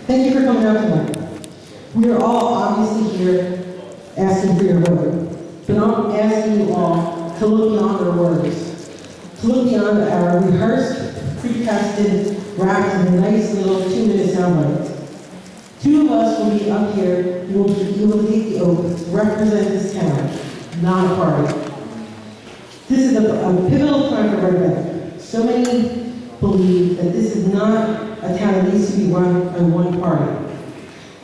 Thank you for coming out tonight. We are all obviously here asking for your vote, but I'm asking you all to look beyond our words, to look beyond our rehearsed, pre-casted, wrapped in a nice little 2-minute soundbite. Two of us will be up here who will be able to take the oath to represent this town, not a party. This is a pivotal time for Red Bank. So many believe that this is not a town that needs to be run by one party.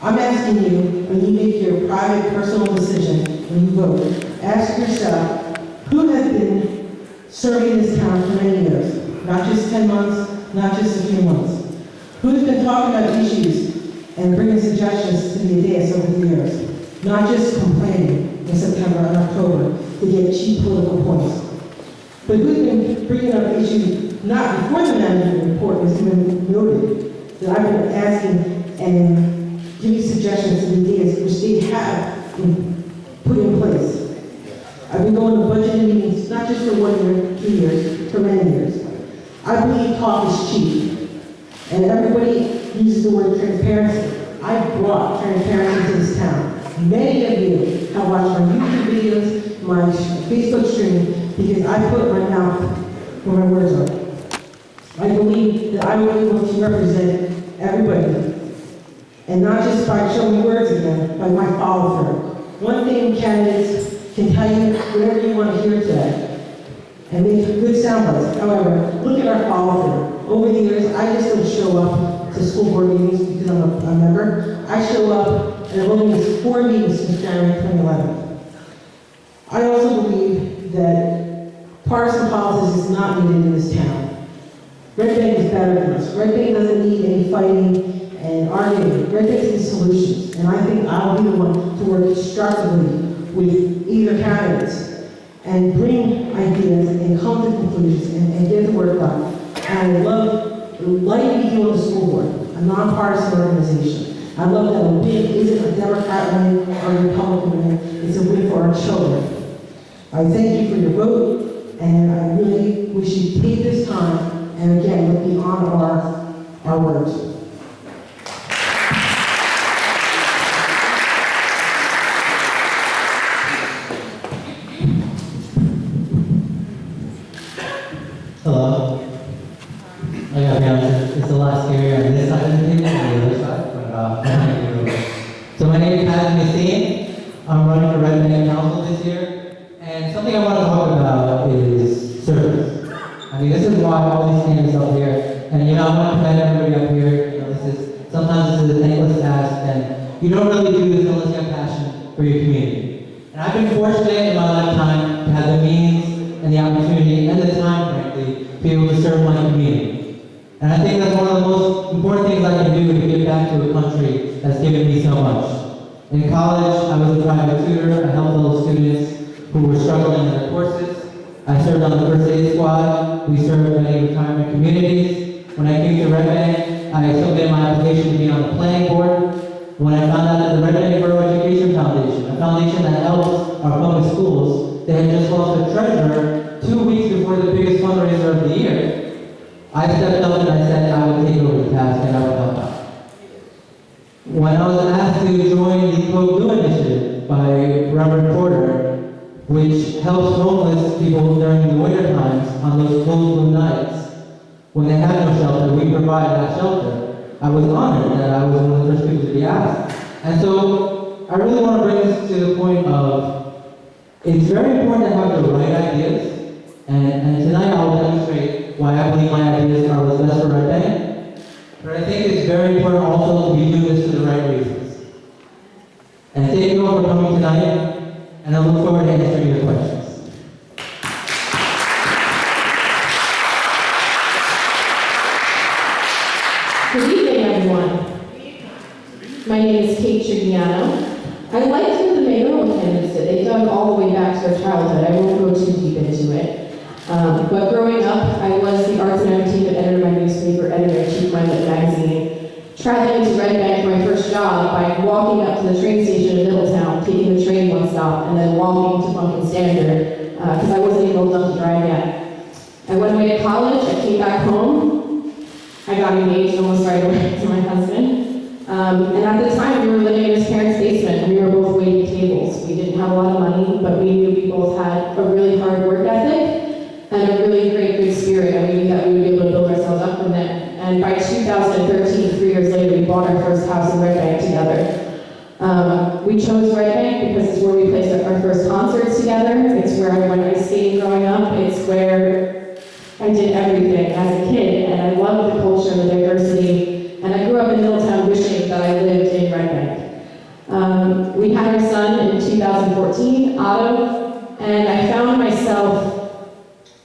I'm asking you, when you make your private, personal decision, when you vote, ask yourself, who has been serving this town for many years? Not just 10 months, not just a few months. Who's been talking about issues and bringing suggestions to the dais over the years? Not just complaining in September and October to get cheap political points. But who's been bringing up issues not before the management report has even noted, that I've been asking and giving suggestions to the dais which they have put in place. I've been going to budget meetings, not just for 1 year, 2 years, for many years. I believe talk is cheap, and everybody uses the word transparency. I brought transparency to this town. Many of you have watched my YouTube videos, my Facebook stream, because I put my mouth where my words are. I believe that I will be able to represent everybody, and not just by showing words again, but my follow-through. One thing candidates can tell you whatever you want to hear today, and make good sound bites. However, look at our follow-through. Over the years, I just don't show up to school board meetings because I'm a member. I show up, and I've only missed 4 meetings since January 2011. I also believe that partisan politics is not needed in this town. Red Bank is better than us. Red Bank doesn't need any fighting and arguing. Red Bank needs solutions, and I think I will be the one to work constructively with either candidates and bring ideas and come to conclusions and get the work done. And I love like we do on the school board, a nonpartisan organization. I love that a win isn't a Democrat win or a Republican win, it's a win for our children. I thank you for your vote, and I really wish you take this time and again look beyond our words. Hello. I gotta be honest, it's a lot scarier on this side of the table than the other side, but so my name is Pat Messine. I'm running for Red Bank Council this year, and something I want to talk about is service. I mean, this is why all these candidates up here, and I want to commend everybody up here. Sometimes this is a thankless task, and you don't really do this unless you have passion for your community. And I've been fortunate in my lifetime to have the means and the opportunity and the time, frankly, to be able to serve my community. And I think that's one of the most important things I can do to give back to a country that's given me so much. In college, I was a private tutor. I helped fellow students who were struggling in their courses. I served on the first aid squad. We served many retirement communities. When I came to Red Bank, I submitted my application to be on the planning board. When I found out that the Red Bank Borough Education Foundation, a foundation that helps our public schools, they had just lost a treasurer 2 weeks before the biggest fundraiser of the year, I stepped up and I said I would take over the task and I would help out. When I was asked to join the Code Blue Initiative by Reverend Porter, which helps homeless people during the winter times on those cold blue nights, when they have no shelter, we provide that shelter. I was honored that I was one of the first people to be asked. And so I really want to bring this to the point of, it's very important to have the right ideas, and tonight I'll demonstrate why I believe my ideas are what's best for Red Bank. But I think it's very important also to be doing this for the right reasons. And thank you all for coming tonight, and I look forward to answering your questions. Good evening, everyone. My name is Kate Chigiano. I liked what the mayoral candidates did. They dug all the way back to their childhood. I won't go too deep into it. But growing up, I was the arts and entertainment editor of my newspaper, editor-in-chief of my lit magazine. Traveling to Red Bank for my first job by walking up to the train station in Middletown, taking the train one stop, and then walking to Pumpkin Standard, because I wasn't able to drive yet. I went away to college, I came back home, I got engaged almost right away to my husband. And at the time, we were living in his parents' basement, and we were both waiting tables. We didn't have a lot of money, but we knew we both had a really hard work ethic and a really great good spirit, and we knew that we would be able to build ourselves up from there. And by 2013, 3 years later, we bought our first house in Red Bank together. We chose Red Bank because it's where we placed our first concerts together. It's where I went ice skating growing up. It's where I did everything as a kid, and I loved the culture and the diversity. And I grew up in Middletown wishing that I lived in Red Bank. We had our son in 2014, Otto, and I found myself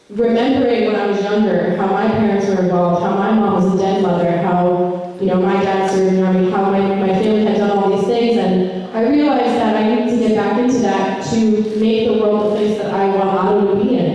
remembering when I was younger how my parents were involved, how my mom was a dead mother, how my dad served in the army, how my family had done all these things, and I realized that I needed to get back into that to make the world the place that I want Otto to be in.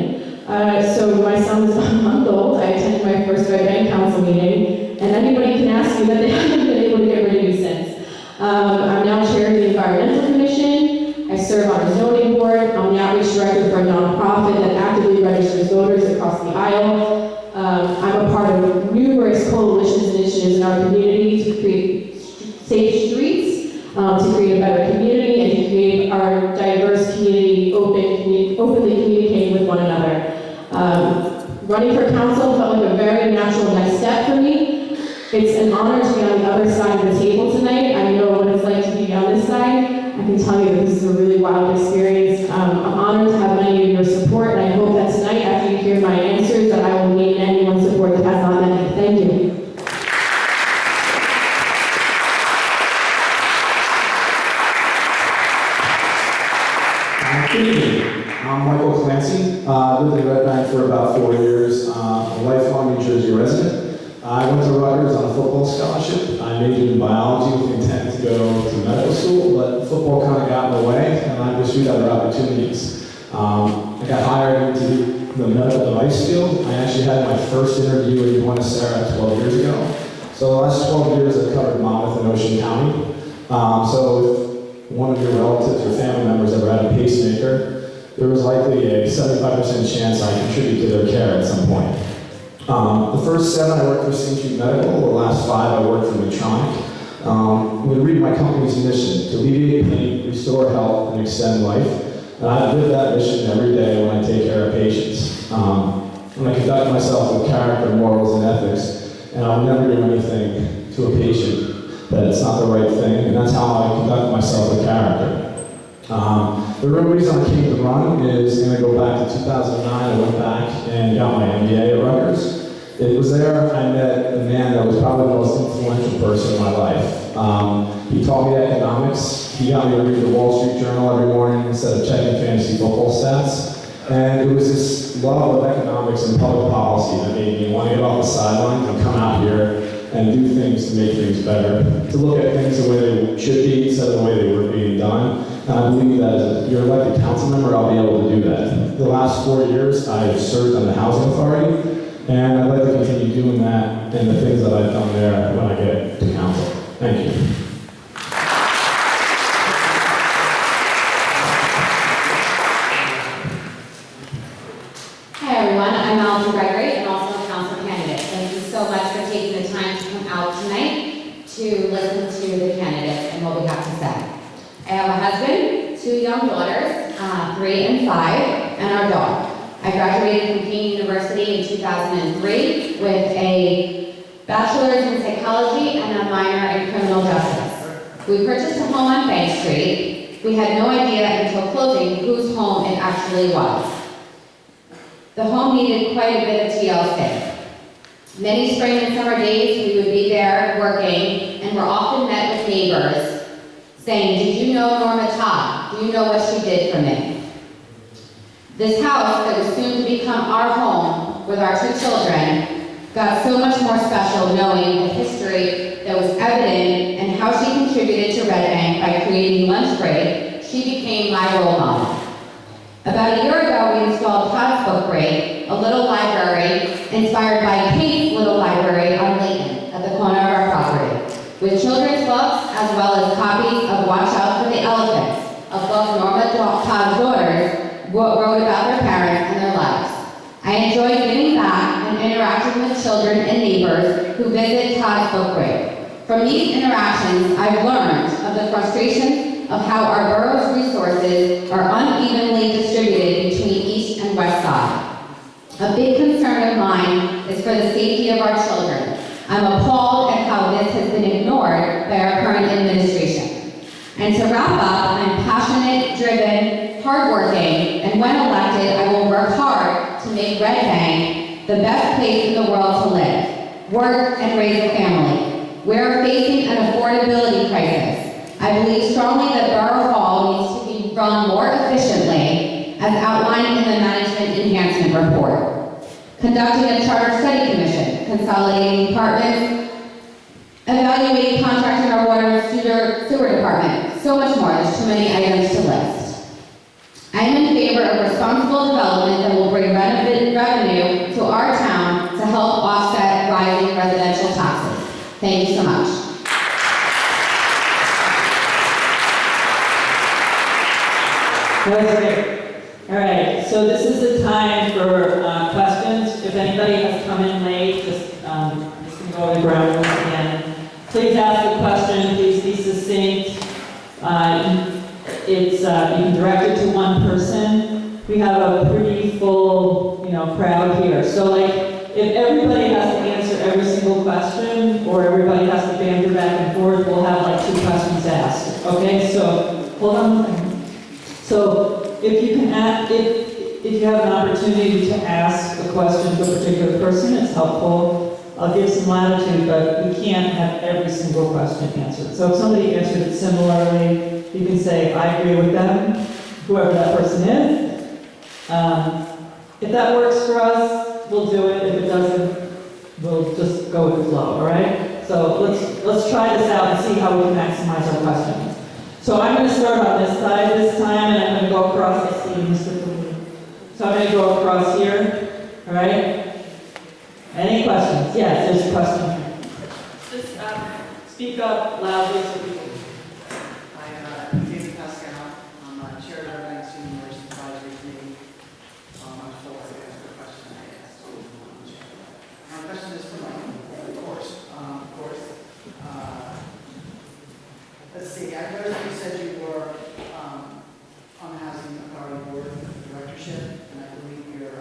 So my son is 1 month old. I attended my first Red Bank Council meeting, and anybody can ask me that they haven't been able to get rid of me since. I'm now chair of the Environmental Commission. I serve on a zoning board. I'm the outreach director for a nonprofit that actively registers voters across the aisle. I'm a part of numerous coalitions and initiatives in our community to create safe streets, to create a better community, and to create our diverse community openly communicating with one another. Running for council felt like a very natural next step for me. It's an honor to be on the other side of the table tonight. I know what it's like to be on this side. I can tell you that this is a really wild experience. I'm honored to have many of your support, and I hope that tonight, after you hear my answers, that I will gain anyone's support that has not met me. Thank you. Good evening. I'm Michael Clancy. I lived in Red Bank for about 4 years. A lifelong New Jersey resident. I went to Rutgers on a football scholarship. I majored in biology with the intent to go to medical school, but football kind of got in the way, and I pursued other opportunities. I got hired into the medical device field. I actually had my first interview in Buenos Aires 12 years ago. So the last 12 years I've covered Monmouth and Ocean County. So if one of your relatives or family members ever had a pacemaker, there was likely a 75% chance I contribute to their care at some point. The first 7 I worked for St. Jude Medical, the last 5 I worked for Medtronic. I'm going to read my company's mission: to alleviate pain, restore health, and extend life. And I live that mission every day when I take care of patients. When I conduct myself with character, morals, and ethics, and I will never do anything to a patient that it's not the right thing, and that's how I conduct myself with character. The real reason I came to run is going to go back to 2009. I went back and got my MBA at Rutgers. It was there I met a man that was probably the most influential person in my life. He taught me economics. He got me to read the Wall Street Journal every morning instead of checking fantasy football stats. And it was this love of economics and public policy that made me want to get off the sidelines and come out here and do things to make things better, to look at things the way they should be instead of the way they were being done. And I believe that as your elected council member, I'll be able to do that. The last 4 years, I've served on the Housing Authority, and I'd like to continue doing that and the things that I've done there when I get to council. Thank you. Hi everyone, I'm Allison Gregory and also a council candidate. Thank you so much for taking the time to come out tonight to listen to the candidates and what we have to say. I have a husband, 2 young daughters, 3 and 5, and our dog. I graduated from King University in 2003 with a bachelor's in psychology and a minor in criminal justice. We purchased a home on Bank Street. We had no idea until closing whose home it actually was. The home needed quite a bit of TLC. Many spring and summer days we would be there working and were often met with neighbors saying, "Did you know Norma Todd? Do you know what she did for me?" This house that was soon to become our home with our 2 children got so much more special knowing the history that was evident and how she contributed to Red Bank by creating Lunch Break. She became my role model. About a year ago, we installed Todd's Book Break, a little library inspired by Kate's little library on Layton at the corner of our property, with children's books as well as copies of Watch Out for the Elephants, a book Norma Todd's daughters wrote about their parents and their lives. I enjoy giving back and interacting with children and neighbors who visit Todd's Book Break. From these interactions, I've learned of the frustration of how our borough's resources are unevenly distributed between East and West Side. A big concern of mine is for the safety of our children. I'm appalled at how this has been ignored by our current administration. And to wrap up, I'm passionate, driven, hardworking, and when elected, I will work hard to make Red Bank the best place in the world to live, work, and raise a family. We're facing an affordability crisis. I believe strongly that Borough Hall needs to be run more efficiently, as outlined in the Management Enhancement Report. Conducting a charter study commission, consolidating departments, evaluating contracting our water and sewer department, so much more. There's too many items to list. I am in favor of responsible development that will bring revenue to our town to help offset rising residential taxes. Thank you so much. That was great. All right, so this is the time for questions. If anybody has come in late, just going to go over the ground rules again. Please ask a question, please be succinct. You can direct it to one person. We have a pretty full, crowd here. So if everybody has to answer every single question, or everybody has to banter back and forth, we'll have 2 questions asked. Okay, so hold on a second. So if you can if you have an opportunity to ask a question to a particular person, it's helpful. I'll give some latitude, but we can't have every single question answered. So if somebody answered it similarly, you can say, I agree with them, whoever that person is. If that works for us, we'll do it. If it doesn't, we'll just go with the flow, all right? So let's try this out and see how we can maximize our questions. So I'm going to start on this side this time, and I'm going to go across. I see Mr. Cooley. So I'm going to go across here, all right? Any questions? Yes, there's a question here. Just speak up loudly so people. I'm David Pascal. I'm chair of our Bank Senior Advisory Committee. I'm told to answer the question I asked. My question is for Mike, of course. Let's see, I noticed you said you were on the Housing Authority Board of Directorship, and I believe your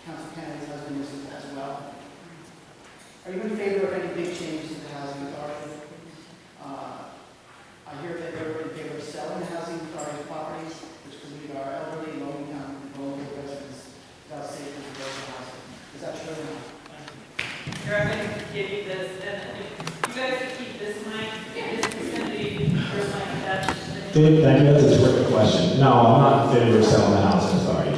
council candidate's husband is as well. Are you in favor of any big changes to the Housing Authority? I hear that you're in favor of selling the Housing Authority properties, which could leave our elderly, low-income, vulnerable residents without safe and affordable housing. Is that true or not? Here, I'm going to give you this, and if you guys could keep this mic, this is going to be your mic. Dave, thank you. That's a terrific question. No, I'm not in favor of selling the Housing Authority.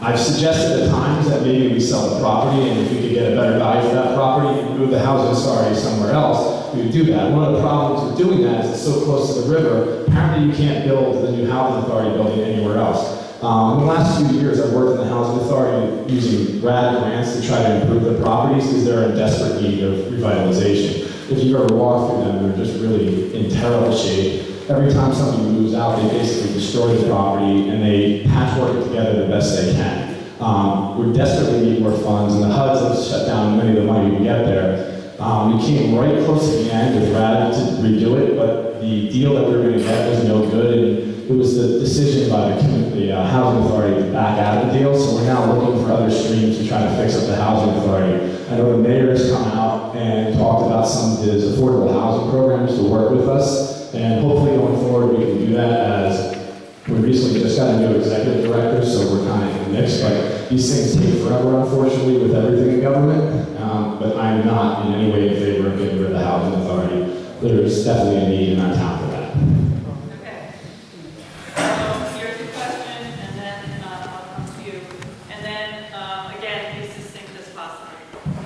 I've suggested at times that maybe we sell the property, and if we could get a better value for that property and move the Housing Authority somewhere else, we would do that. One of the problems with doing that is it's so close to the river, apparently you can't build the new Housing Authority building anywhere else. In the last few years, I've worked in the Housing Authority using RAD grants to try to improve the properties because they're in desperate need of revitalization. If you've ever walked through them, they're just really in terrible shape. Every time somebody moves out, they basically destroy the property and they patchwork it together the best they can. We desperately need more funds, and the HUDs have shut down many of the money we can get there. We came right close to the end with RAD to redo it, but the deal that we were going to get was no good, and it was the decision by the Housing Authority to back out of the deal, so we're now looking for other streams to try to fix up the Housing Authority. I know the mayor has come out and talked about some of his affordable housing programs to work with us, and hopefully going forward we can do that, as we recently just got a new executive director, so we're kind of in the mix, but these things take forever, unfortunately, with everything in government, but I'm not in any way in favor of getting rid of the Housing Authority. There's definitely a need in our town for that. Okay. So here's the question, and then I'll come to you. And then, again, be succinct as possible.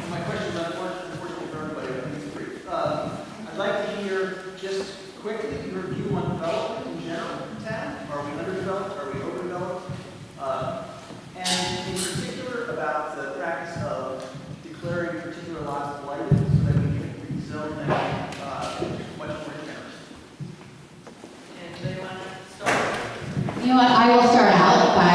My question is unfortunately for everybody, I think it's brief. I'd like to hear just quickly your view on development in general in town. Are we underdeveloped? Are we overdeveloped? And in particular about the practice of declaring particular lots blighted so that we can rezone them much more generous. And they want to start? You know what, I will start out by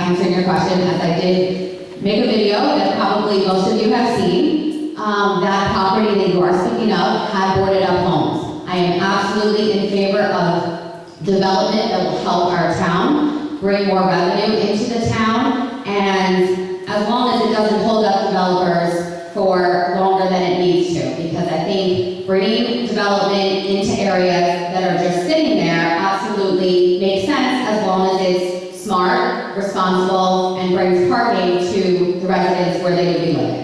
answering your question, as I did make a video that probably most of you have seen. that property that you are speaking of had boarded up homes. I am absolutely in favor of development that will help our town, bring more revenue into the town, and as long as it doesn't hold up developers for longer than it needs to, because I think bringing development into areas that are just sitting there absolutely makes sense as long as it's smart, responsible, and brings parking to the residents where they would be living.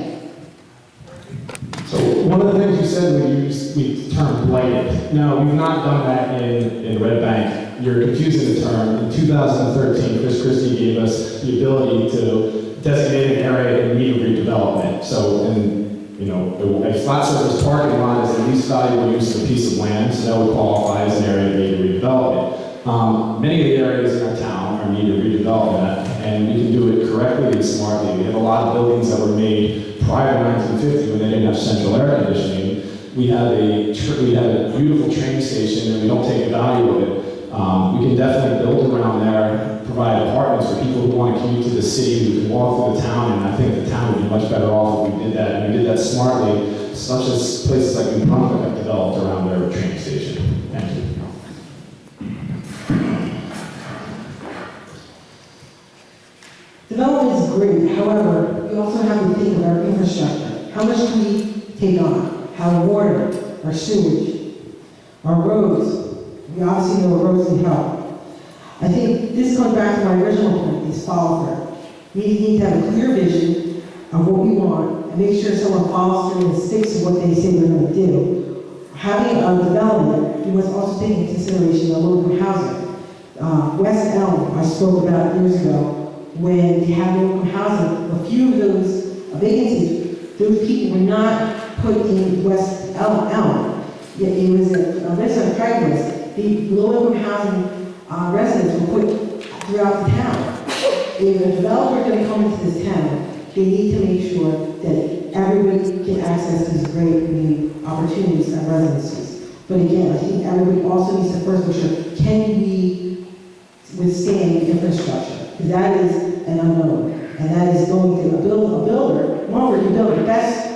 So one of the things you said when you used the term blighted. No, we've not done that in Red Bank. You're confusing the term. In 2013, Chris Christie gave us the ability to designate an area in need of redevelopment. So, a flat surface parking lot is the least valuable use of a piece of land, so that would qualify as an area in need of redevelopment. Many of the areas in our town are in need of redevelopment, and we can do it correctly and smartly. We have a lot of buildings that were made prior to 1950 when they didn't have central air conditioning. We have a beautiful train station, and we don't take the value of it. We can definitely build around there, provide apartments for people who want to commute to the city, who can walk through the town, and I think the town would be much better off if we did that. And we did that smartly, such as places like New Brunswick have developed around their train station. Thank you. Development is great, however, we also have to think of our infrastructure. How much can we take on? Our water, our sewage, our roads. We obviously know roads need help. I think this comes back to my original point, is follow through. We need to have a clear vision of what we want and make sure someone follows through and sticks to what they say they're going to do. Having a development, we must also take into consideration the local housing. West Elm, I spoke about years ago, when they had local housing, a few of those vacancies, those people were not put in West Elm. It was a list of Craigslist. The low-income housing residents were put throughout the town. If a developer is going to come into this town, they need to make sure that everybody can access these great community opportunities and residencies. But again, I think everybody also needs to first make sure, can we withstand the infrastructure? Because that is an unknown. And that is going to build a builder. One word, you build the best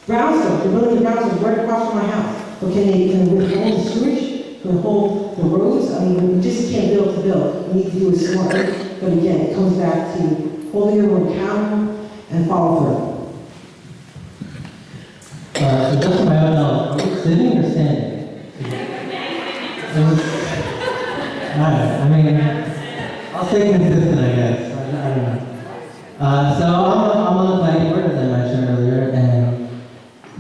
brownstone. They're building the brownstone right across from my house. But can they withhold the sewage? Can they hold the roads? I mean, we just can't build to build. We need to do it smartly. But again, it comes back to holding everyone accountable and follow through. So just for my own knowledge, are we sitting or standing? Alright, I mean, I'll stay consistent, I guess. I don't know. So I'm on the planning board, as I mentioned earlier, and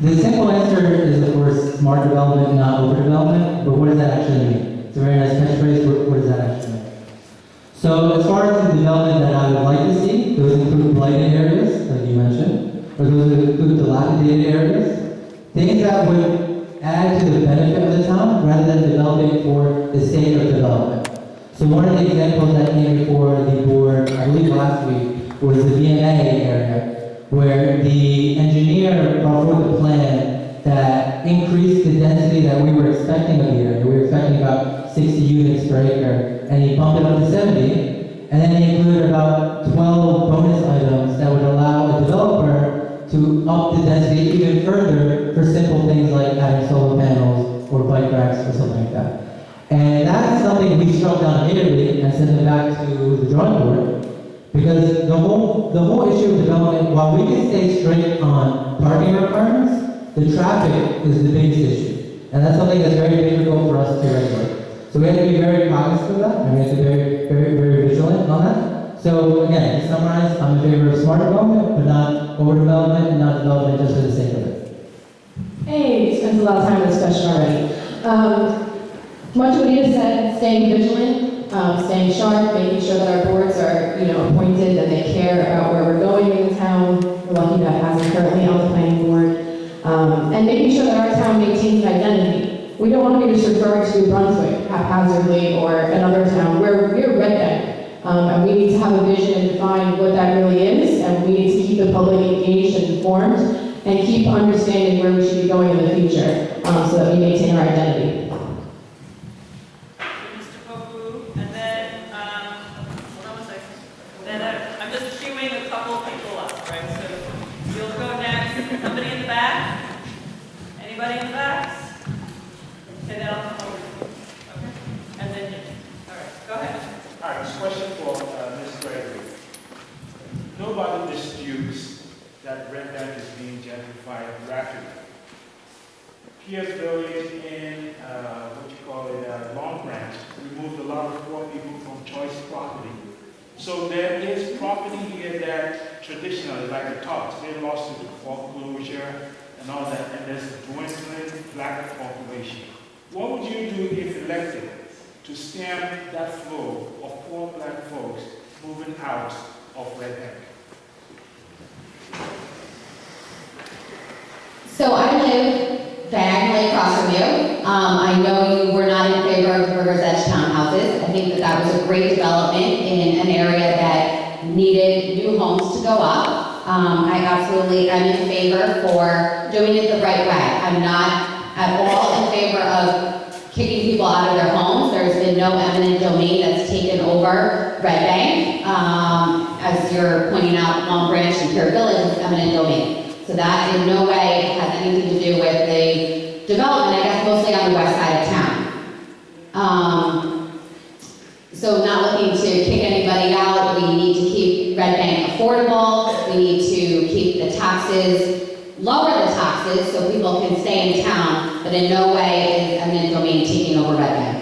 the simple answer is, of course, smart development, not overdevelopment. But what does that actually mean? It's a very nice catchphrase. What does that actually mean? So as far as the development that I would like to see, those include blighted areas, like you mentioned, or those include dilapidated areas, things that would add to the benefit of the town rather than developing for the sake of development. So one of the examples that came before the board, I believe last week, was the VMA area, where the engineer brought forth a plan that increased the density that we were expecting of the area. We were expecting about 60 units per acre, and he bumped it up to 70, and then he included about 12 bonus items that would allow a developer to up the density even further for simple things like adding solar panels or bike racks or something like that. And that's something we struck down immediately and sent it back to the drawing board, because the whole issue of development, while we can stay straight on parking requirements, the traffic is the biggest issue. And that's something that's very difficult for us to regulate. So we have to be very cognizant of that, and we have to be very, very, very vigilant on that. So again, to summarize, I'm in favor of smart development, but not overdevelopment, and not development just for the sake of it. Hey, we spent a lot of time on this question already. Much of what you said, staying vigilant, staying sharp, making sure that our boards are, appointed and they care about where we're going in the town. We're lucky that hasn't currently on the planning board. And making sure that our town maintains an identity. We don't want to be just referring to New Brunswick haphazardly or another town. We're Red Bank. And we need to have a vision and define what that really is. And we need to keep the public engaged and informed and keep understanding where we should be going in the future so that we maintain our identity. I'm just queuing a couple people up, right? So you'll go next. Somebody in the back? Anybody in the back? Okay, then I'll come over. Okay. And then you. All right, go ahead. All right, this question for Ms. Gregory. Nobody disputes that Red Bank is being gentrified rapidly. Pierce Village in, Long Branch removed a lot of poor people from choice property. So there is property here that traditionally, like the Tops, they lost to foreclosure and all that, and there's a dwindling black population. What would you do if elected to stem that flow of poor black folks moving out of Red Bank? So I live diagonally across from you. I know you were not in favor of the River's Edge townhouses. I think that was a great development in an area that needed new homes to go up. I absolutely am in favor for doing it the right way. I'm not at all in favor of kicking people out of their homes. There's been no eminent domain that's taken over Red Bank. As you're pointing out, Long Branch and Pierre Village is eminent domain. So that in no way has anything to do with the development, I guess mostly on the west side of town. So not looking to kick anybody out, we need to keep Red Bank affordable, we need to keep the taxes, lower the taxes so people can stay in town, but in no way is eminent domain taking over Red Bank.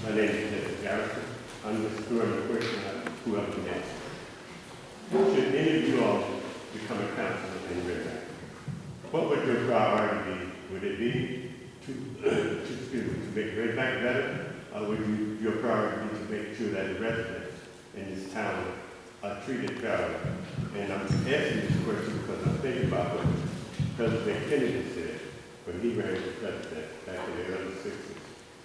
My name is Mr. Garrison. I'm just throwing a question at whoever can answer. Should any of you all become a councilor in Red Bank, what would your priority be? Would it be to make Red Bank better, or would your priority be to make sure that the residents in this town are treated fairly? And I'm asking this question because I'm thinking about what President Kennedy said when he ran for president back in the early 60s.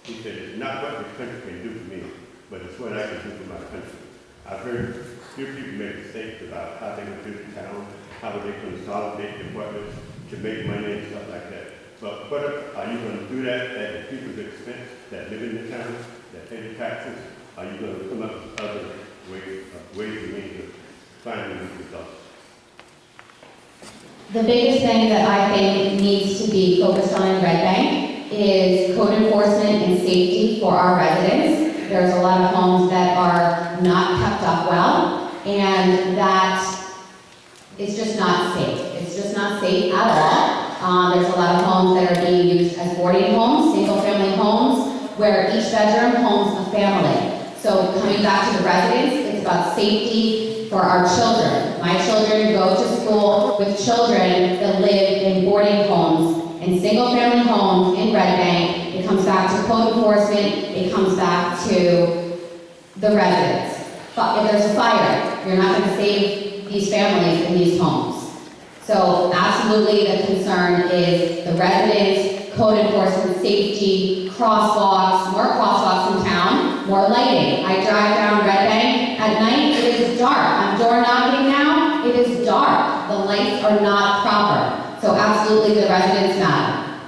He said, it's not what the country can do for me, but it's what I can do for my country. I've heard a few people make mistakes about how they would do the town, how they consolidate departments to make money and stuff like that. But are you going to do that at the people's expense that live in the town, that pay the taxes? Are you going to come up with other ways and means of finding these results? The biggest thing that I think needs to be focused on in Red Bank is code enforcement and safety for our residents. There's a lot of homes that are not kept up well, and that is just not safe. It's just not safe at all. There's a lot of homes that are being used as boarding homes, single-family homes, where each bedroom homes a family. So coming back to the residents, it's about safety for our children. My children go to school with children that live in boarding homes and single-family homes in Red Bank. It comes back to code enforcement. It comes back to the residents. But if there's a fire, you're not going to save these families in these homes. So absolutely the concern is the residents, code enforcement, safety, crosswalks, more crosswalks in town, more lighting. I drive down Red Bank at night, it is dark. I'm door knocking now, it is dark. The lights are not proper. So absolutely the residents matter.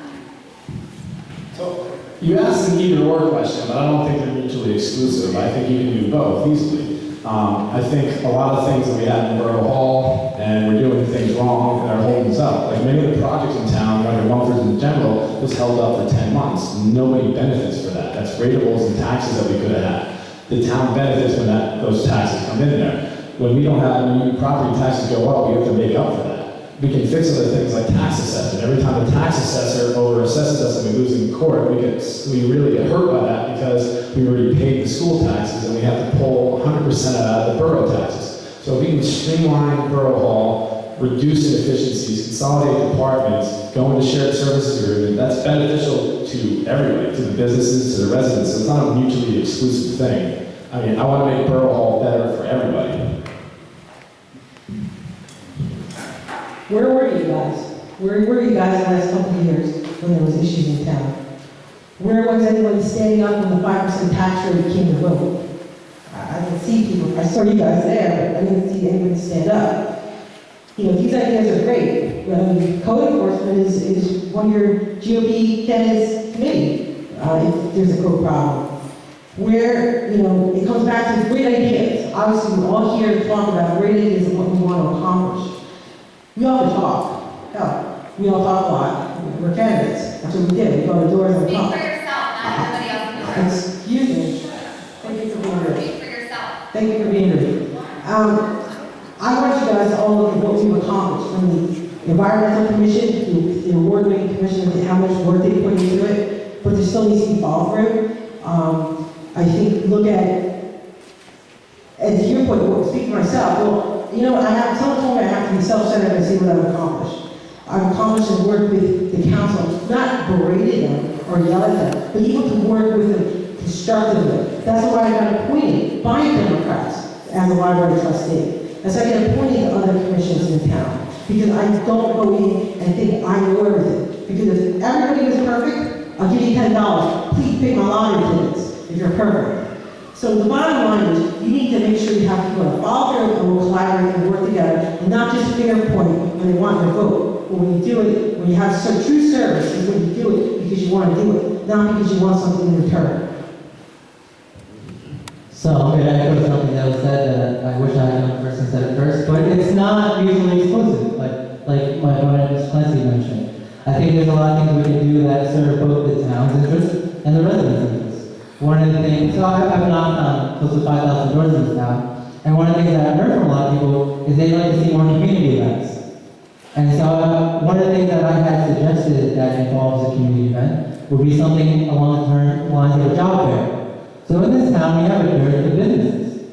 So you asked an either or question, but I don't think they're mutually exclusive. I think you can do both easily. I think a lot of things that we had in Borough Hall, and we're doing things wrong and are holding us up. Like many of the projects in town, like in Rumford in general, was held up for 10 months. Nobody benefits for that. That's rateables and taxes that we could have had. The town benefits when those taxes come in there. When we don't have any property taxes go up, we have to make up for that. We can fix other things like tax assessment. Every time the tax assessor over-assesses us and we lose in court, we really get hurt by that because we already paid the school taxes and we have to pull 100% out of the borough taxes. So if we can streamline Borough Hall, reduce inefficiencies, consolidate departments, go into shared services agreement, that's beneficial to everybody, to the businesses, to the residents. So it's not a mutually exclusive thing. I mean, I want to make Borough Hall better for everybody. Where were you guys? Where were you guys the last couple of years when there was issues in town? Where was anyone standing up when the 5% tax rate came to vote? I didn't see people, I saw you guys there, but I didn't see anybody stand up. You know, these ideas are great. Code enforcement is one of your GOP candidates' committee, if there's a code problem. Where, it comes back to great ideas. Obviously, we're all here to talk about great ideas and what we want to accomplish. We all can talk. Hell, we all talk a lot. We're candidates. That's what we did. We go to doors and we Speak talk. for yourself, not everybody else in the room. Excuse me. Thank you for being here. Speak for yourself. Thank you for being here. I want you guys to all look at what we've accomplished from the Environmental Commission, to the award-winning commission, and how much work they put into it, but there still needs to be follow through. I think, look at, and to your point, well, speak for myself, well, you know, someone told me I have to be self-centered and see what I've accomplished. I've accomplished and worked with the council, not berated them or yelled at them, but able to work with them constructively. That's why I got appointed by Democrats as a library trustee. That's why I get appointed to other commissions in town. Because I don't go in and think I know everything. Because if everybody was perfect, I'll give you $10. Please pick my lottery tickets if you're perfect. So the bottom line is, you need to make sure you have people that follow through and will collaborate and work together, and not just finger point when they want your vote. But when you do it, when you have some true service, is when you do it because you want to do it, not because you want something in return. So I'm going to echo something that was said that I wish I had known person said it first, but it's not mutually exclusive, like my opponent, Ms. Clancy, mentioned. I think there's a lot of things we can do that serve both the town's interests and the residents' interests. One of the things, so I've knocked on close to 5,000 doors in this town, and one of the things that I've heard from a lot of people is they'd like to see more community events. And so one of the things that I had suggested that involves a community event would be something along the lines of a job fair. So in this town, we have a dearth of businesses.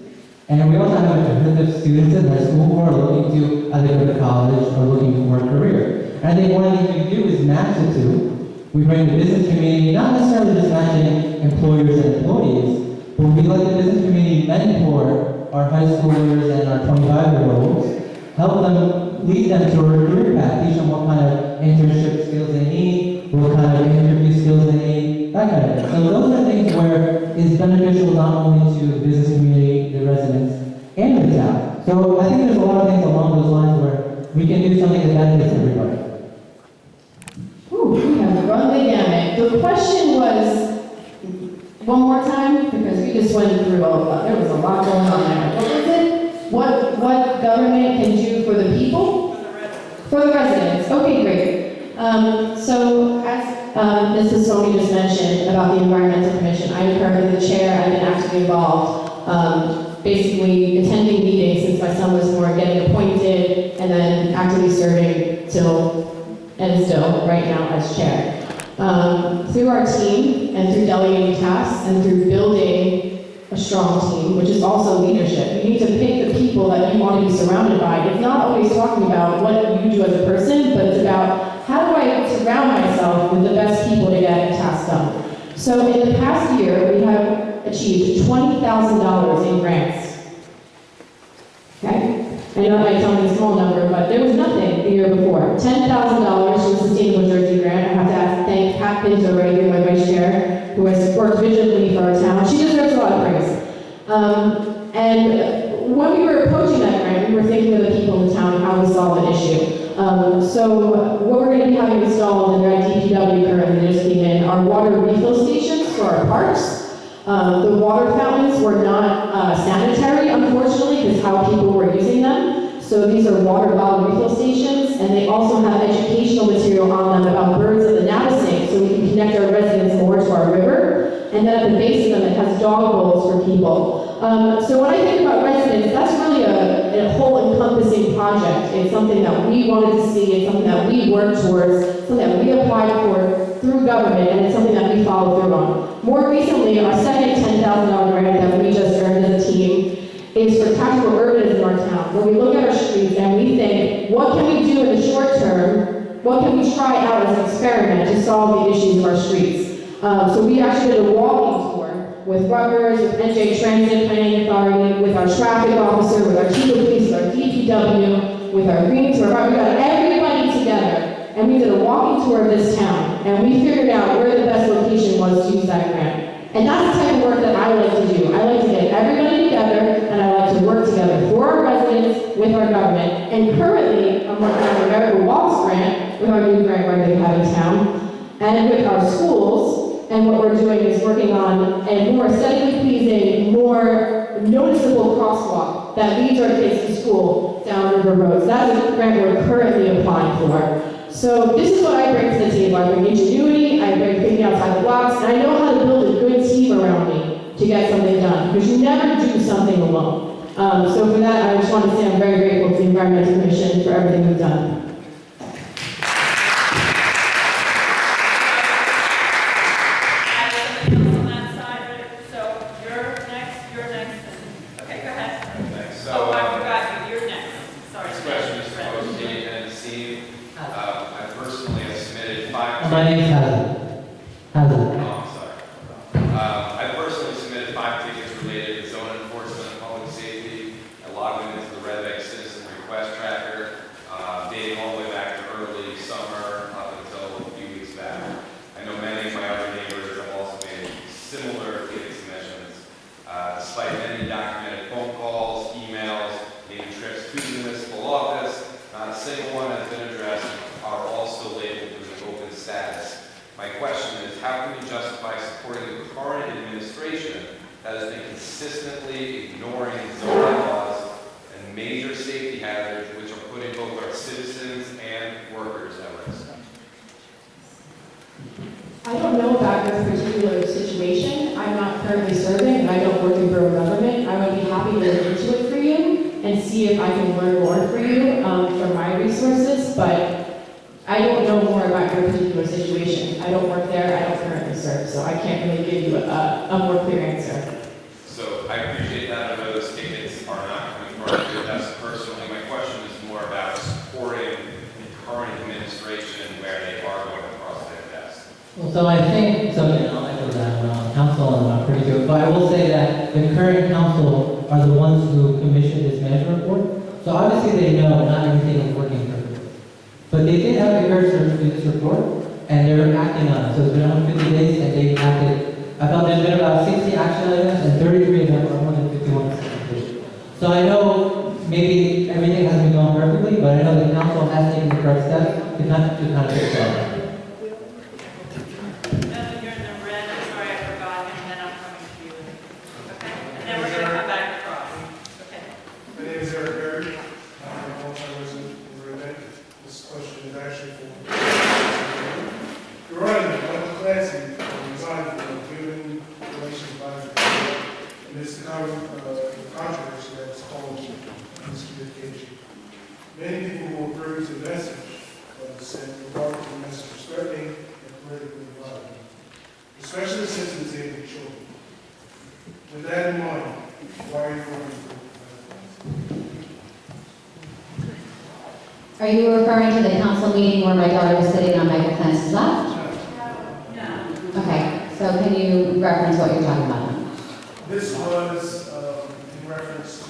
And we also have a dearth of students in high school who are looking to either go to college or looking for a career. And I think one of the things we do is match the two. We bring the business community, not necessarily just matching employers and employees, but we let the business community mentor our high schoolers and our 25-year-olds, help them, lead them to a career path, teach them what kind of internship skills they need, what kind of interview skills they need, that kind of thing. So those are things where it's beneficial not only to the business community, the residents, and the town. So I think there's a lot of things along those lines where we can do something that benefits everybody. Ooh, we have run the gamut. The question was, one more time, because we just went through there was a lot going on there. What was it? What government can do for the people? For the residents. Okay, great. So as Mrs. Soni just mentioned about the Environmental Commission, I am currently the chair. I've been actively involved, basically attending meetings since my son was born, getting appointed, and then actively serving still right now as chair. Through our team and through delegating tasks and through building a strong team, which is also leadership. You need to pick the people that you want to be surrounded by. It's not always talking about what you do as a person, but it's about how do I surround myself with the best people to get a task done. So in the past year, we have achieved $20,000 in grants. Okay? I know that might sound like a small number, but there was nothing the year before. $10,000 from the Sustainable Jersey grant. I have to thank Pat Pinto right here, my vice chair, who has worked vigilantly for our town. She deserves a lot of praise. And when we were approaching that grant, we were thinking of the people in the town and how we solve an issue. So what we're going to be having installed in our DPW currently that just came in are water refill stations for our parks. The water fountains were not sanitary, unfortunately, because how people were using them. So these are water bottle refill stations, and they also have educational material on them about birds of the Navasink, so we can connect our residents more to our river. And then at the base of them, it has dog bowls for people. So when I think about residents, that's really a whole encompassing project. It's something that we wanted to see, it's something that we worked towards, something that we applied for through government, and it's something that we follow through on. More recently, our second $10,000 grant that we just earned as a team is for tactical urbanism in our town, where we look at our streets and we think, what can we do in the short term? What can we try out as an experiment to solve the issues of our streets? So we actually did a walking tour with Rutgers, with NJ Transit Planning Authority, with our traffic officer, with our chief of police, with our DPW, with our green tour. We got everybody together and we did a walking tour of this town, and we figured out where the best location was to use that grant. And that's the type of work that I like to do. I like to get everybody together, and I like to work together for our residents, with our government. And currently, I'm working on the America Walks grant, with our new grant writer we have in town, and with our schools. And what we're doing is working on a more aesthetically pleasing, more noticeable crosswalk that leads our kids to school down River Roads. That's a grant we're currently applying for. So this is what I bring to the table. I bring ingenuity, I bring thinking outside the box, and I know how to build a good team around me to get something done, because you never do something alone. So for that, I just want to say I'm very grateful to the Environmental Commission for everything we've done. My name is Hazard. I personally submitted 5 tickets related to zone enforcement and public safety. I logged them into the Red Bank Citizen Request Tracker, dating all the way back to early summer up until a few weeks back. I know many of my other neighbors have also made similar ticket submissions. Despite many documented phone calls, emails, even trips to the municipal office, not a single one has been addressed, are all still labeled with an open status. My question is, how can we justify supporting the current administration that has been consistently ignoring zoning laws and major safety hazards which are putting both our citizens and workers at risk? I don't know about your particular situation. I'm not currently serving, and I don't work in borough government. I would be happy to look into it for you and see if I can learn more for you from my resources, but I don't know more about your particular situation. I don't work there, I don't currently serve, so I can't really give you a more clear answer. So I appreciate that. I know those tickets are not coming from your desk personally. My question is more about supporting the current administration where they are going across their desk. Well, so I think, so you know, I know that council and I'm pretty good, but I will say that the current council are the ones who commissioned this management report. So obviously they know not everything is working perfectly. But they did have a courage to do this report, and they're acting on it. So it's been 150 days, and they've acted. I felt there's been about 60 action items, and 33 of them are more than 51% completed. So I know maybe everything hasn't been going perfectly, but I know the council has taken the correct steps to kind of fix that. Many people will approve the message, but send regarding the message threatening and politically violent, especially since it's aimed at children. With that in mind, why are you running for? Are you referring to the council meeting where my daughter was sitting on Michael Clancy's lap? No. Okay, so can you reference what you're talking about? This was in reference to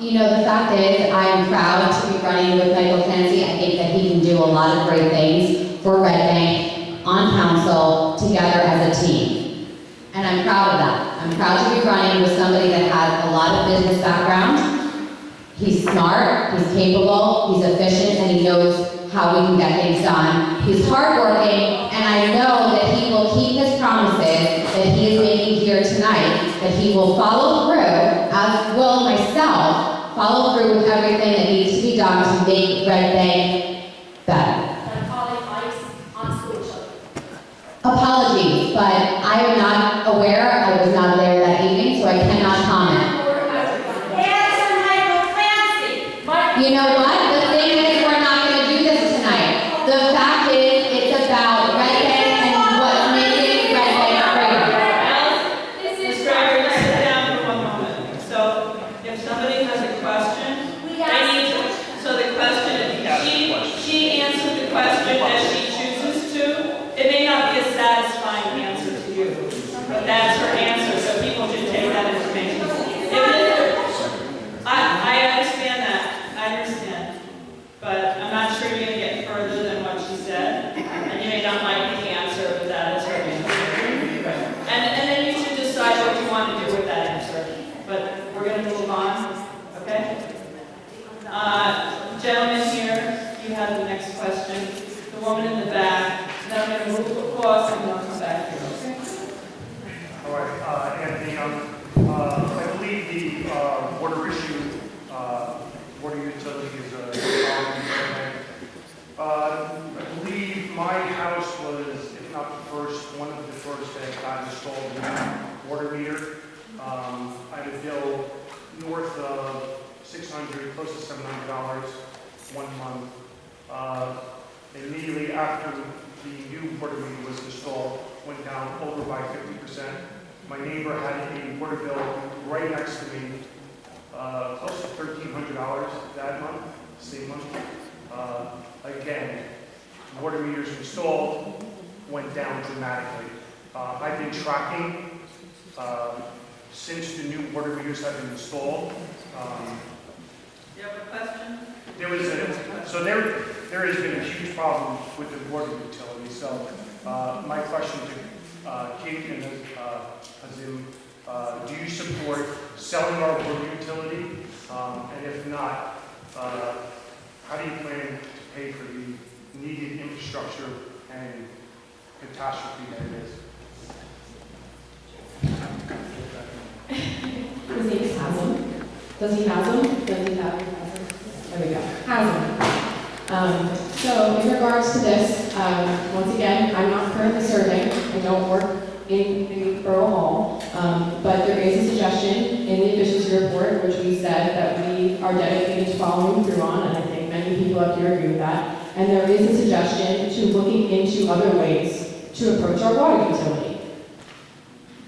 You know, the fact is, I am proud to be running with Michael Clancy. I think that he can do a lot of great things for Red Bank, on council, together as a team. And I'm proud of that. I'm proud to be running with somebody that has a lot of business background. He's smart, he's capable, he's efficient, and he knows how we can get things done. He's hardworking, and I know that he will keep his promises that he is making here tonight, that he will follow through, as will myself, follow through with everything that needs to be done to make Red Bank better. Apologies, but I am not aware, I was not there that evening, so I cannot comment. You know what? The thing is, we're not going to do this tonight. The fact is, it's about Red Bank and what's making Red Bank greater. Ms. Gregory, sit down for one moment. So, if somebody has a question, they need to, so the question, she answered the question as she chooses to. It may not be a satisfying answer to you, but that's her answer, so people should take that information. I understand that, I understand, but I'm not sure you're going to get further than what she said, and you may not like the answer, but that is her answer. And then you should decide what you want to do with that answer, but we're going to move on, okay? Gentleman here, you have the next question. The woman in the back, then I'm going to move across and then I'll come back here, okay? All right, water meter. I had a bill north of $600, close to $700 one month. Immediately after the new water meter was installed, went down over by 50%. My neighbor had a water bill right next to me, close to $1,300 that month, same month. Again, water meters installed, went down dramatically. I've been tracking since the new water meters have been installed. You have a question? There has been a huge problem with the water utility. So my question to Kate and Azim, do you support selling our water utility? And if not, how do you plan to pay for the needed infrastructure and catastrophe that it is? His name is Haslam. Does he have them? Does he have them? There we go. Haslam. So in regards to this, once again, I'm not currently serving. I don't work in the Borough Hall, but there is a suggestion in the efficiency report, which we said that we are dedicated to following through on, and I think many people up here agree with that. And there is a suggestion to looking into other ways to approach our water utility.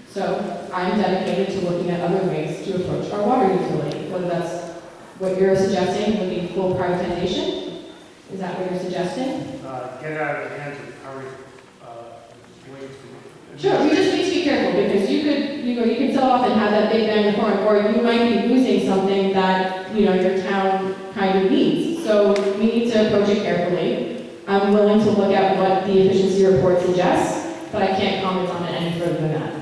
So I'm dedicated to looking at other ways to approach our water utility, whether that's what you're suggesting would be full privatization. Is that what you're suggesting? Get it out of the hands of Harry. Sure, we just need to be careful because you could sell off and have that big bang of farm, or you might be losing something that, your town kind of needs. So we need to approach it carefully. I'm willing to look at what the efficiency report suggests, but I can't comment on it any further than that.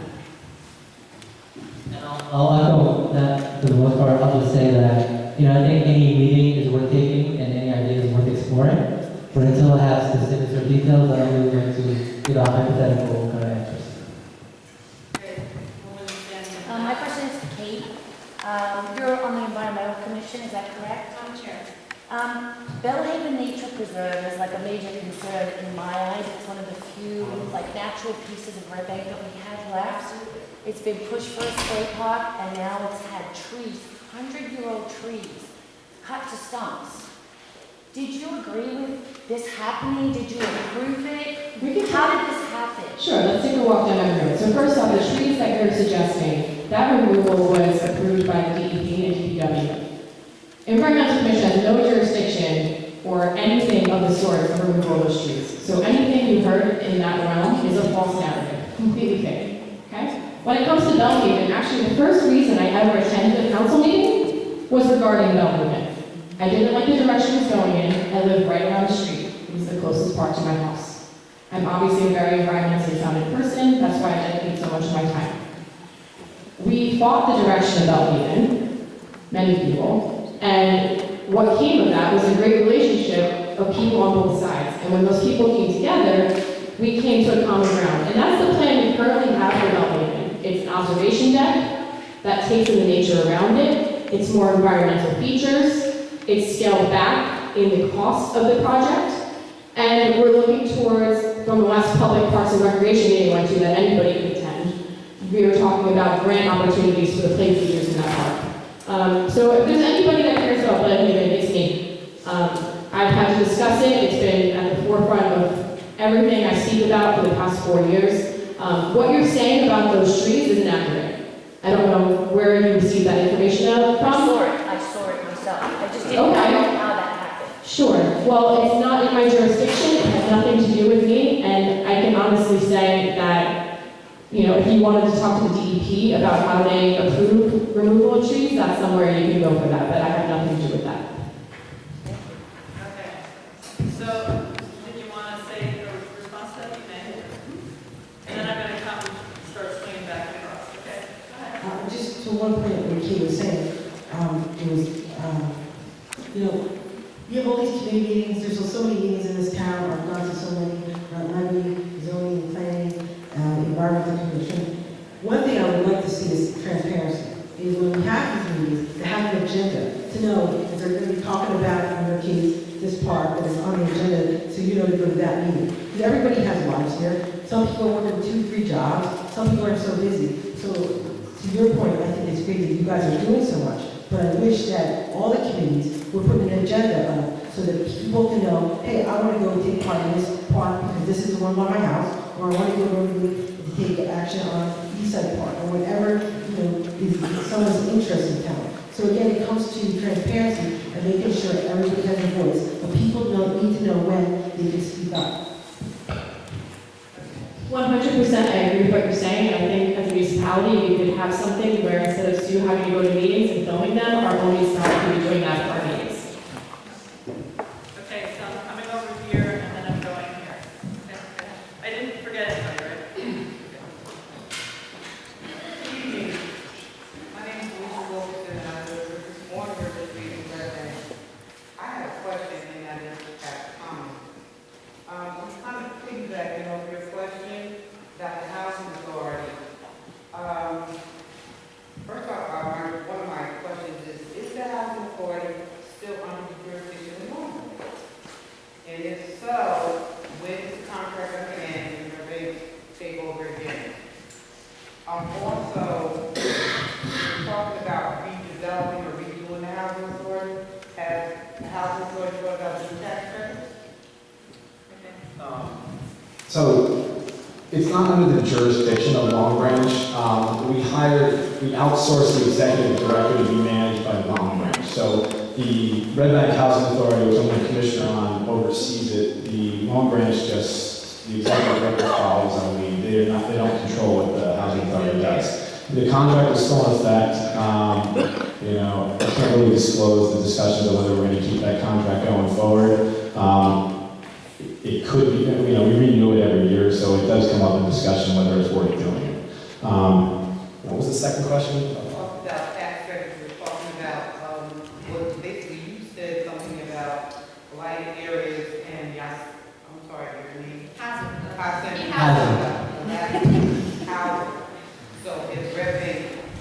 I'll echo that for the most part. I'll just say that, I think any meeting is worth taking and any idea is worth exploring. But until I have specifics or details, I'm really going to give a hypothetical kind of answers. My question is to Kate. You're on the Environmental Commission, is that correct? I'm Chair. Bellhaven Nature Preserve is like a major concern in my eyes. It's one of the few natural pieces of Red Bank that we have left. It's been pushed for a spray park, and now it's had trees, 100-year-old trees, cut to stumps. Did you agree with this happening? Did you approve it? How did this happen? Sure, let's take a walk down memory road. So first off, the trees that you're suggesting, that removal was approved by the DEP and DPW. Environmental Commission has no jurisdiction or anything of the sort of removal of those trees. So anything you heard in that realm is a false narrative, completely fake. Okay? When it comes to Bellhaven, actually the first reason I ever attended a council meeting was regarding Bellhaven. I didn't like the direction it was going in. I live right around the street. It was the closest park to my house. I'm obviously a very environmentally sounded person. That's why I dedicate so much of my time. We fought the direction of Bellhaven, many people, and what came of that was a great relationship of people on both sides. And when those people came together, we came to a common ground. And that's the plan we currently have for Bellhaven. It's an observation deck that takes in the nature around it. It's more environmental features. It's scaled back in the cost of the project. And we're looking towards, from the last public parks and recreation meeting I went to that anybody could attend, we were talking about grant opportunities for the play features in that park. So if there's anybody that cares about Bellhaven, it's me. I've had to discuss it. It's been at the forefront of everything I speak about for the past 4 years. What you're saying about those trees is inaccurate. I don't know where you received that information from. I saw it myself. I just didn't know how that happened. Sure. Well, it's not in my jurisdiction. It has nothing to do with me. And I can honestly say that, if you wanted to talk to the DEP about how they approve removal of trees, that's somewhere you can go for that. But I have nothing to do with that. Okay. So, did you want to say your response to that? You may. And then I'm going to come start swinging back across. Okay? Go ahead. Just to one point what Kate was saying, it was, we have all these committee meetings, there's so many meetings in this town, I've gone to so many, levy, zoning, planning, environmental commission. One thing I would like to see is transparency, is when we have these meetings, to have an agenda, to know if they're going to be talking about, in their case, this park, that is on the agenda, so to go to that meeting. Because everybody has lives here, some people are working 2, 3 jobs, some people are so busy. So to your point, I think it's great that you guys are doing so much, but I wish that all the committees were putting an agenda up so that people can know, hey, I want to go take part in this park because this is the one by my house, or I want to go to take action on East Side Park, or whatever, is someone's interest in town. So again, it comes to transparency and making sure everybody has a voice, but people need to know when they can speak up. 100% I agree with what you're saying. I think as a municipality, we could have something where instead of Sue having to go to meetings and filming them, our own municipality could be doing that at our meetings. Okay, so I'm coming over here and then I'm going here. Okay. I didn't forget anybody, right? Good evening. My name is Lisa Wilkerson, and I live with this morning of this meeting where I have a question and I just have a comment. I'm kind of piggybacking off your question about the housing authority. First off, one of my questions is the housing authority still under the jurisdiction of the Norfolk? And if so, when is the contract going to end and you're ready to take over again? Also, talking about redeveloping or redoing the housing authority, has the housing authority thought about the tax credits? So it's not under the jurisdiction of Long Branch. We outsourced the executive director to be managed by Long Branch. So the Red Bank Housing Authority, which I'm the commissioner on, oversees it. The Long Branch just, the executive director follows on the, they don't control what the housing authority does. The contract is still in effect. I can't really disclose the discussions of whether we're going to keep that contract going forward. It could be, we renew it every year, so it does come up in discussion whether it's worth doing it. What was the second question? Talking about tax credits, we're talking about, what basically you said something about lighted areas and, I'm sorry, your name? Housing. So it's Red Bank,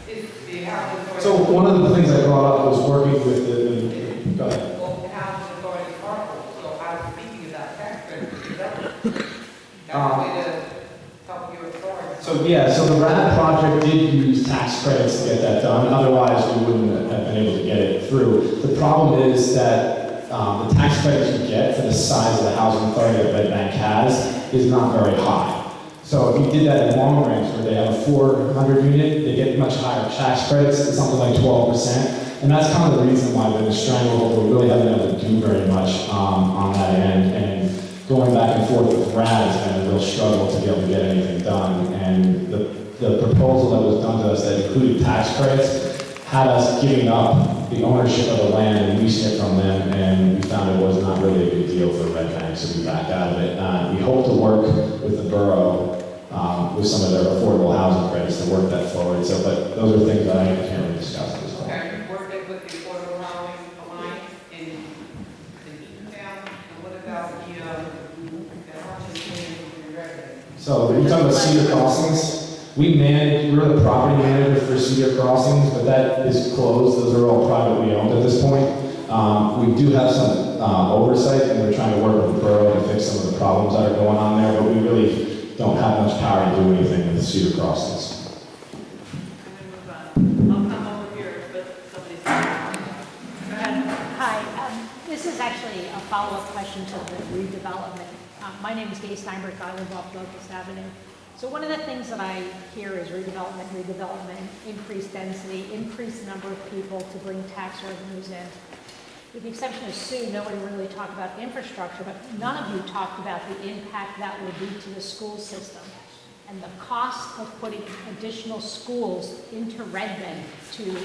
is the housing authority. So one of the things I brought up was working with the go ahead. Well, the housing authority are, so I was speaking about tax credits, is that, that's the way to help your authority. So the RAD project did use tax credits to get that done. Otherwise, we wouldn't have been able to get it through. The problem is that the tax credits you get for the size of the housing authority that Red Bank has is not very high. So if you did that in Long Branch, where they have a 400 unit, they get much higher tax credits, it's something like 12%. And that's kind of the reason why we've been stranglehold. We really haven't been able to do very much on that end. And going back and forth with RAD has been a real struggle to be able to get anything done. And the proposal that was done to us that included tax credits had us giving up the ownership of the land and leasing it from them, and we found it was not really a good deal for Red Bank, so we backed out of it. We hope to work with the borough with some of their affordable housing credits to work that forward. So, but those are things that I can't really discuss at this point. Okay, you worked with the Affordable Housing Alliance in Eatontown, and what about the housing in Red Bank? So you're talking about Cedar Crossings? We're the property manager for Cedar Crossings, but that is closed. Those are all privately owned at this point. We do have some oversight, and we're trying to work with the borough to fix some of the problems that are going on there, but we really don't have much power to do anything with Cedar Crossings. I'm going to move on. I'll come over here, but somebody's. Go ahead. Hi, this is actually a follow-up question to the redevelopment. My name is Gay Steinberg, I live off Locust Avenue. So one of the things that I hear is redevelopment, increased density, increased number of people to bring tax revenues in. With the exception of Sue, nobody really talked about infrastructure, but none of you talked about the impact that would be to the school system and the cost of putting additional schools into Red Bank to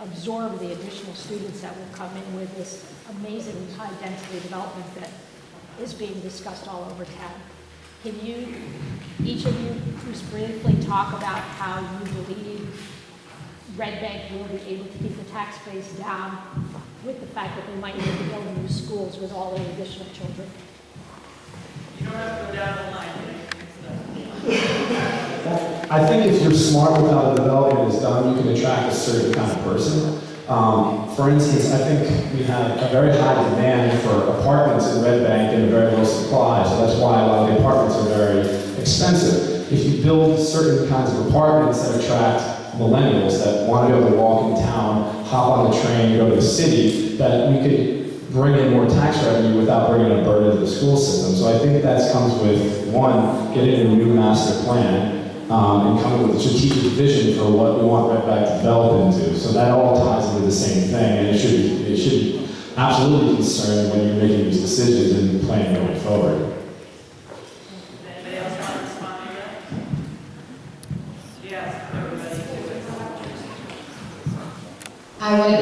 absorb the additional students that will come in with this amazing high-density development that is being discussed all over town. Can you, each of you, just briefly talk about how you believe Red Bank will be able to keep the tax base down with the fact that they might need to build new schools with all the additional children? You don't have to go down the line. I think if you're smart with how the development is done, you can attract a certain kind of person. For instance, I think we have a very high demand for apartments in Red Bank and a very low supply, so that's why a lot of the apartments are very expensive. if you build certain kinds of apartments that attract millennials that want to be able to walk in town, hop on the train, go to the city, that we could bring in more tax revenue without bringing a burden to the school system. So I think that comes with, one, getting a new master plan, and coming with a strategic vision for what we want Redback to develop into. So that all ties into the same thing, and it should absolutely concern when you're making these decisions and planning going forward. Anybody else want to respond to that? Yes, everybody. I would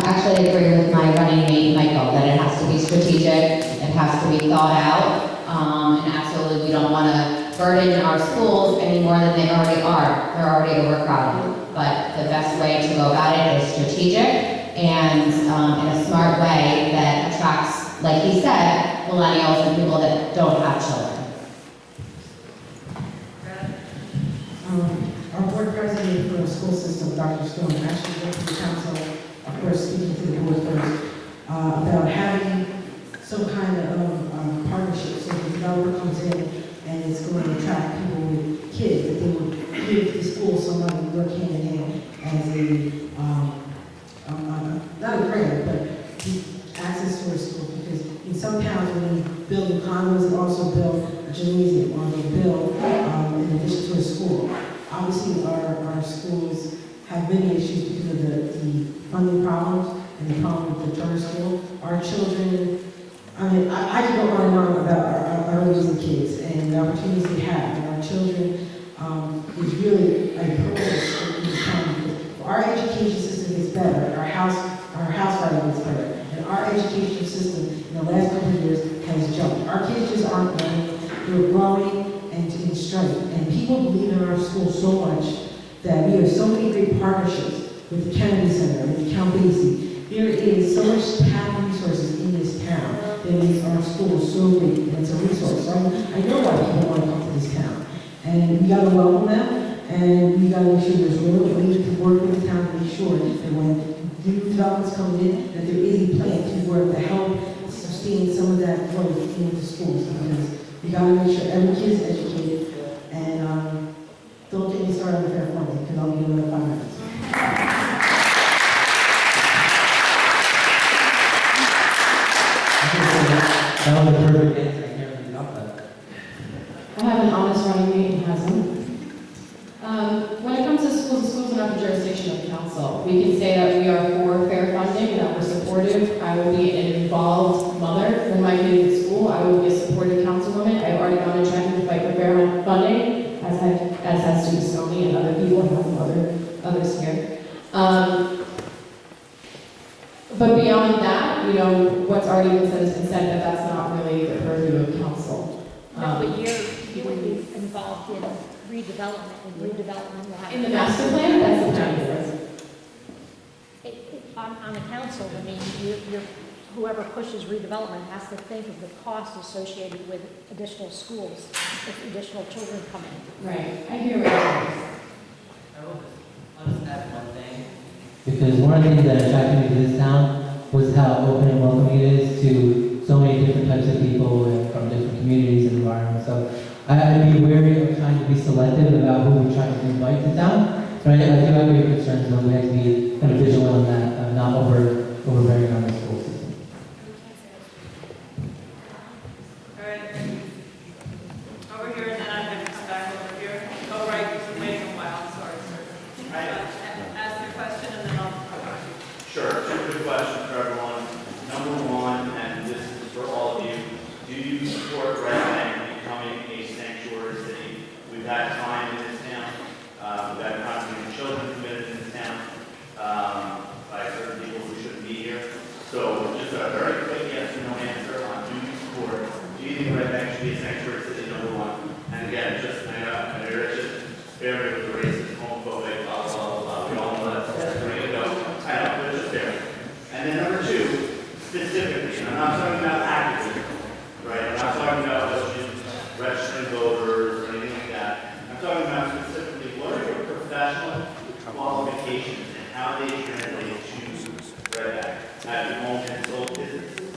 actually agree with my running mate, Michael, that it has to be strategic, it has to be thought out, and absolutely we don't want to burden our schools any more than they already are. They're already overcrowded. But the best way to go about it is strategic and in a smart way that attracts, like he said, millennials and people that don't have children. Our board president for the school system, Dr. Stone, actually went to the council, of course, speaking to the board first, about having some kind of partnership. So the developer comes in and it's going to attract people with kids, that they would give the school some money, work hand in hand as not a grant, but access to a school. Because in some towns, when you build the condos, they also build a gymnasium, or they build in addition to a school. Obviously, our schools have many issues because of the funding problems and the problem with the charter school. Our children, I mean, I could go on and on about our raising kids and the opportunities they have. And our children is really a purpose in this town. Our education system gets better. Our house value gets better. And our education system in the last couple of years has jumped. Our kids just aren't learning. They're growing and in strength. And people believe in our school so much that we have so many great partnerships with the Kennedy Center, with the Count Basie. There is so much talent resources in this town that makes our school so great, and it's a resource. So I know why people want to come to this town. And we got to welcome them, and we got to make sure there's real ways to work with the town to make sure that when new developments come in, that there is a plan to work to help sustain some of that growth into schools. Because we got to make sure every kid is educated, and don't get me started with fair funding, because I'll give you another 5 minutes. That was a perfect answer. I can't really top that. I have an honest running mate and has them. When it comes to schools, schools are not the jurisdiction of the council. We can say that we are for fair funding and that we're supportive. I will be an involved mother when my kid is in school. I will be a supportive councilwoman. I've already gone and tried to fight for fair funding, as has to VISCOMI and other people and have others here. But beyond that, you know, what's already been said has been said, that that's not really the purview of council. No, but you would be involved in redevelopment, and redevelopment will have. In the master plan, that's the planning board. On the council, I mean, whoever pushes redevelopment has to think of the cost associated with additional schools, if additional children come in. Right, I hear what you're saying. I'll just add one thing. Because one of the things that attracted me to this town was how open and welcoming it is to so many different types of people and from different communities and environments. So I'd be wary of trying to be selective about who we try to invite to town. But I do have great concerns, and we have to be kind of vigilant on that, not overbearing on the school system. All right. Over here, and then I'm going to come back over here. Go right, you've been waiting a while, I'm sorry, sir. Ask your question, and then I'll come back. Sure, two good questions for everyone. Number one, and this is for all of you, do you support Redbank becoming a sanctuary city? We've had time in this town, we've had constantly children committed in this town by certain people who shouldn't be here. So just a very quick yes or no answer on do you support, do you think Redbank should be a sanctuary city, number one? And again, just, I know it's just very racist, homophobic, blah, blah, blah, blah. We all know that's where you go. I know, but it's just there. And then number two, specifically, and I'm not talking about activism, right? I'm not talking about just registering voters or anything like that. I'm talking about specifically what are your professional qualifications and how they translate to Redback at your home and sole businesses.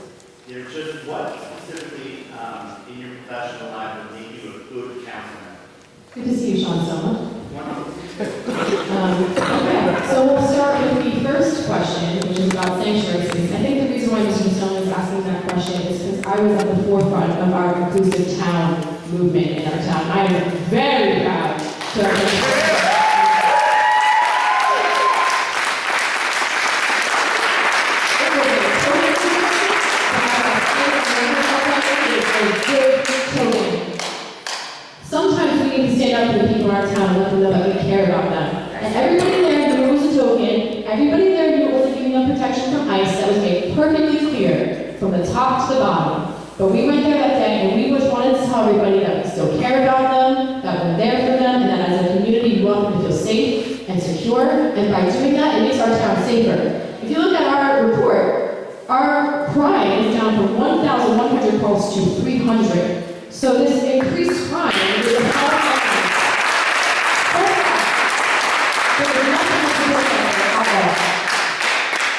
You know, just what specifically in your professional life would make you a good council member? Good to see Sean Soma. Okay, so we'll start with the first question, which is about sanctuary cities. I think the reason why Mr. Stone is asking that question is because I was at the forefront of our inclusive town movement in our town. I am very proud to have sometimes we need to stand up for the people in our town and let them know that we care about them. And everybody there knew it was a token. Everybody there knew it wasn't giving them protection from ICE. That was made perfectly clear from the top to the bottom. But we went there that day and we just wanted to tell everybody that we still care about them, that we're there for them, and that as a community we want them to feel safe and secure. And by doing that, it makes our town safer. If you look at our report, our crime is down from 1,100 calls to 300. So this increased crime is a powerful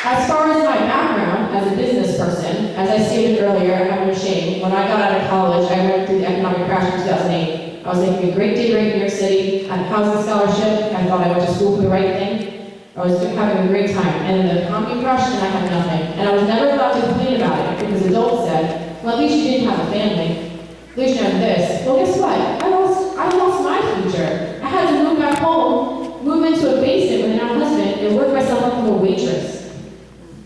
As far as my background as a business person, as I stated earlier, I'm no shame. When I got out of college, I went through the economic crash in 2008. I was making a great day rate in New York City, had a housing scholarship, I thought I went to school for the right thing. I was having a great time, and then the economy crashed and I had nothing. And I was never allowed to complain about it because adults said, well, at least you didn't have a family. At least you had this. Well, guess what? I lost my future. I had to move back home, move into a basement with an husband, and work myself up as a waitress.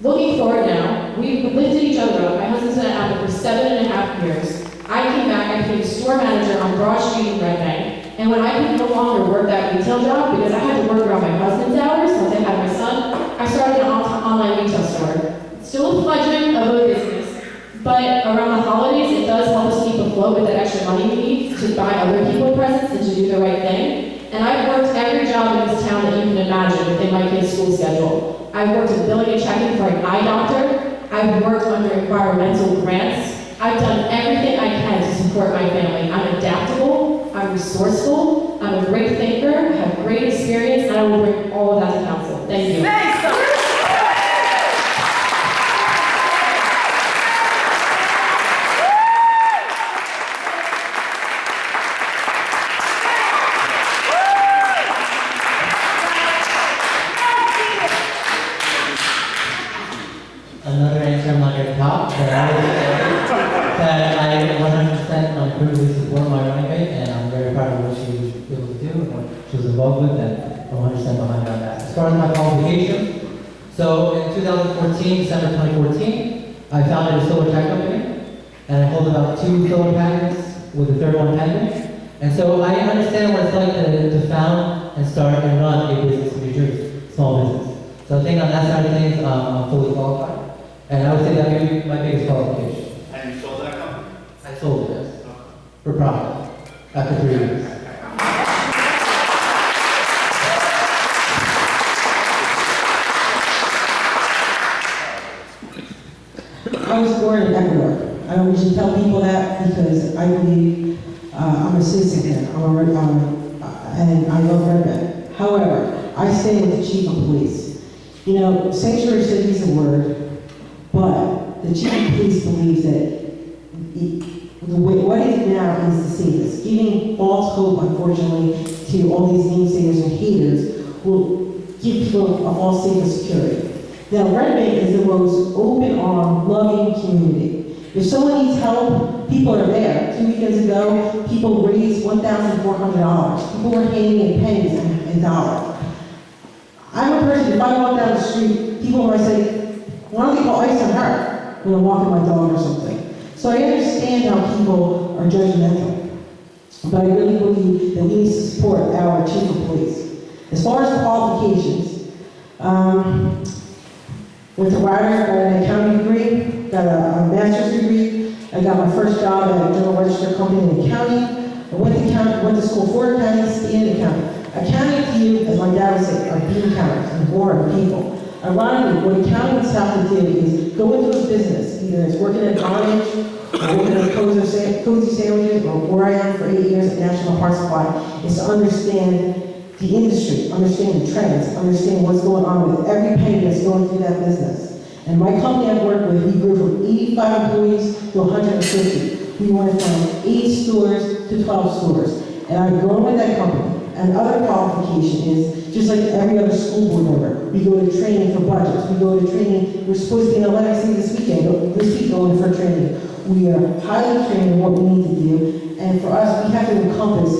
Looking forward now, we've lifted each other up. My husband's been at Apple for 7.5 years. I came back, I became store manager on Broad Street in Red Bank. And when I could no longer work that retail job because I had to work around my husband's hours once I had my son, I started an online retail store. Still a fledgling of a business, but around the holidays, it does help us keep afloat with that extra money we need to buy other people presents and to do the right thing. And I've worked every job in this town that you can imagine within my kid's school schedule. I've worked at billing and checking for an eye doctor. I've worked under environmental grants. I've done everything I can to support my family. I'm adaptable, I'm resourceful, I'm a great thinker, I have great experience, and I will bring all of that to council. Thank you. Another answer I'm not going to top, but I 100% completely support my running mate, and I'm very proud of what she was able to do and what she was involved with, and I'm 100% behind her on that. As far as my qualifications, so in 2014, December 2014, I founded a solar tech company, and I hold about 2 solar patents with a third one pending. And so I understand what it's like to found and start and run a business in New Jersey, small business. So I think on that side of things, I'm fully qualified. And I would say that may be my biggest qualification. And you sold that company? I sold it, yes. For profit, after 3 years. I was born in Ecuador. I don't usually tell people that because I believe I'm a citizen here. And I love Red Bank. However, I stay with the chief of police. You know, sanctuary city is a word, but the chief of police believes that what is now is the safest. Giving false hope, unfortunately, to all these namesayers and haters will give people a false sense of security. Now, Red Bank is the most open-armed, loving community. If someone needs help, people are there. 2 weekends ago, people raised $1,400. People were handing in pennies and dollars. I'm a person, if I walk down the street, people might say, why don't they call ICE on her when I'm walking my dog or something? So I understand how people are judgmental, but I really believe that we need to support our chief of police. As far as qualifications, went to Rider, got an accounting degree, got a master's degree. I got my first job at a general register company in accounting. I went to school for accounting, stayed in accounting. Accounting to you, as my dad would say, are bean counters and boring people. Ironically, what accountants have to do is go into a business, either it's working at Carnage, or working at Cozy Sandwiches, or where I am for 8 years at National Park Supply, is to understand the industry, understand the trends, understand what's going on with every penny that's going through that business. And my company I've worked with, we grew from 85 employees to 150. We went from 8 stores to 12 stores. And I've grown with that company. And other qualification is, just like every other school board member, we go to training for budgets, we go to training, we're supposed to be in Atlantic City this week going for training. We are highly trained in what we need to do, and for us, we have to encompass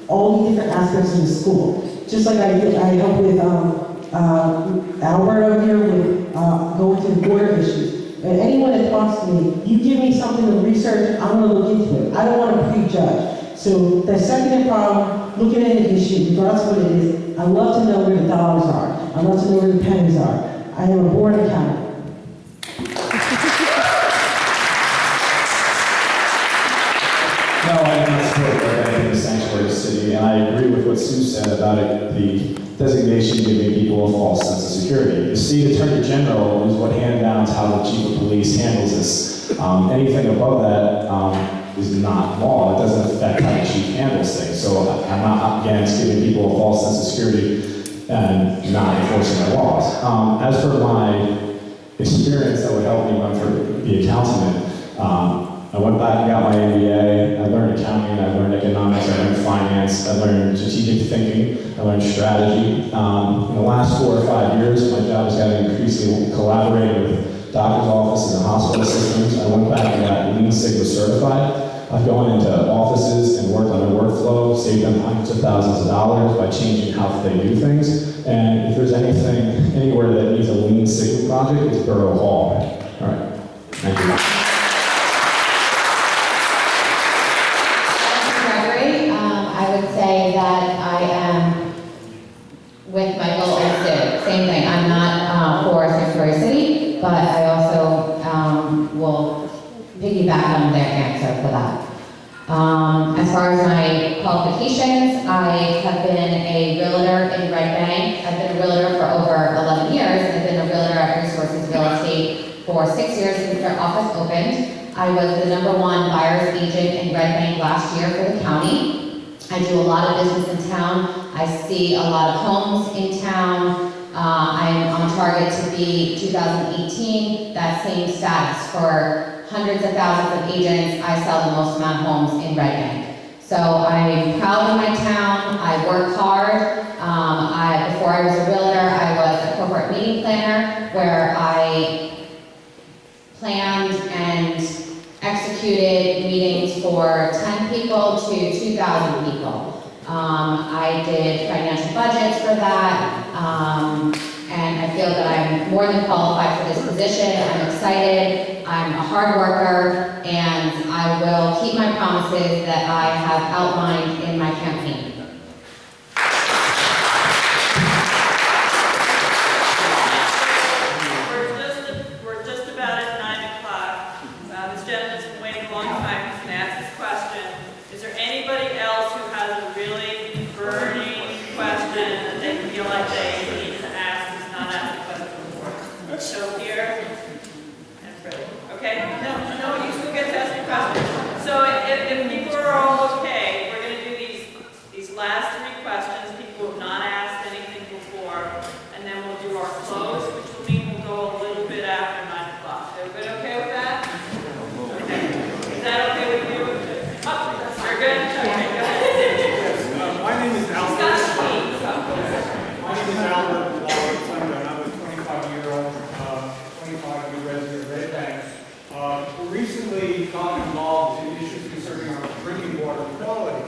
all the different aspects of the school. Just like I help with Albert over here with going through border issues. And anyone that talks to me, you give me something to research, I'm gonna look into it. I don't wanna prejudge. So dissecting a problem, looking at an issue, regardless of what it is, I love to know where the dollars are. I love to know where the pennies are. I am a born accountant. No, I do not support Red Bank in the sanctuary city, and I agree with what Sue said about it, the designation giving people a false sense of security. The state attorney general is what hand-downs how the chief of police handles this. Anything above that is not law. It doesn't affect how the chief handles things. So I'm not against giving people a false sense of security and not enforcing the laws. As for my experience that would help me run for be a councilman, I went back and got my MBA. I learned accounting, I learned economics, I learned finance, I learned strategic thinking, I learned strategy. In the last 4 or 5 years, my job has gotten increasingly collaborating with doctors' offices and hospital systems. I went back and got Lean Sigma certified. I've gone into offices and worked on their workflow, saved them hundreds of thousands of dollars by changing how they do things. And if there's anything, anywhere that needs a Lean Sigma project, it's Borough Hall. All right, thank you. I would say that I am with Michael and Sid. Same thing. I'm not for Sanctuary City, but I also will piggyback on their answer for that. As far as my qualifications, I have been a realtor in Red Bank. I've been a realtor for over 11 years. I've been a realtor at Resources Real Estate for 6 years since their office opened. I was the #1 buyer's agent in Red Bank last year for the county. I do a lot of business in town. I see a lot of homes in town. I'm on target to be 2018, that same status for hundreds of thousands of agents. I sell the most amount of homes in Red Bank. So I'm proud of my town. I work hard. Before I was a realtor, I was a corporate meeting planner where I planned and executed meetings for 10 people to 2,000 people. I did financial budgets for that, and I feel that I'm more than qualified for this position. I'm excited, I'm a hard worker, and I will keep my promises that I have outlined in my campaign. We're just about at 9 o'clock. This gentleman's been waiting a long time. He's going to ask this question. Is there anybody else who has a really burning question that they feel like they need to ask who's not asked the question before? So here and Freddie. Okay? No, you still get to ask your question. So if people are all okay, we're going to do these last 3 questions. People who have not asked anything before, and then we'll do our close, which will mean we'll go a little bit after 9 o'clock. Everybody okay with that? Okay. Is that okay with you? Oh, you're good? Okay, go ahead. My name is Albert. He's got a speed, so. My name is Albert Lawrence, and I'm a 25-year-old, 25-year resident of Red Bank. Recently got involved in issues concerning our drinking water quality.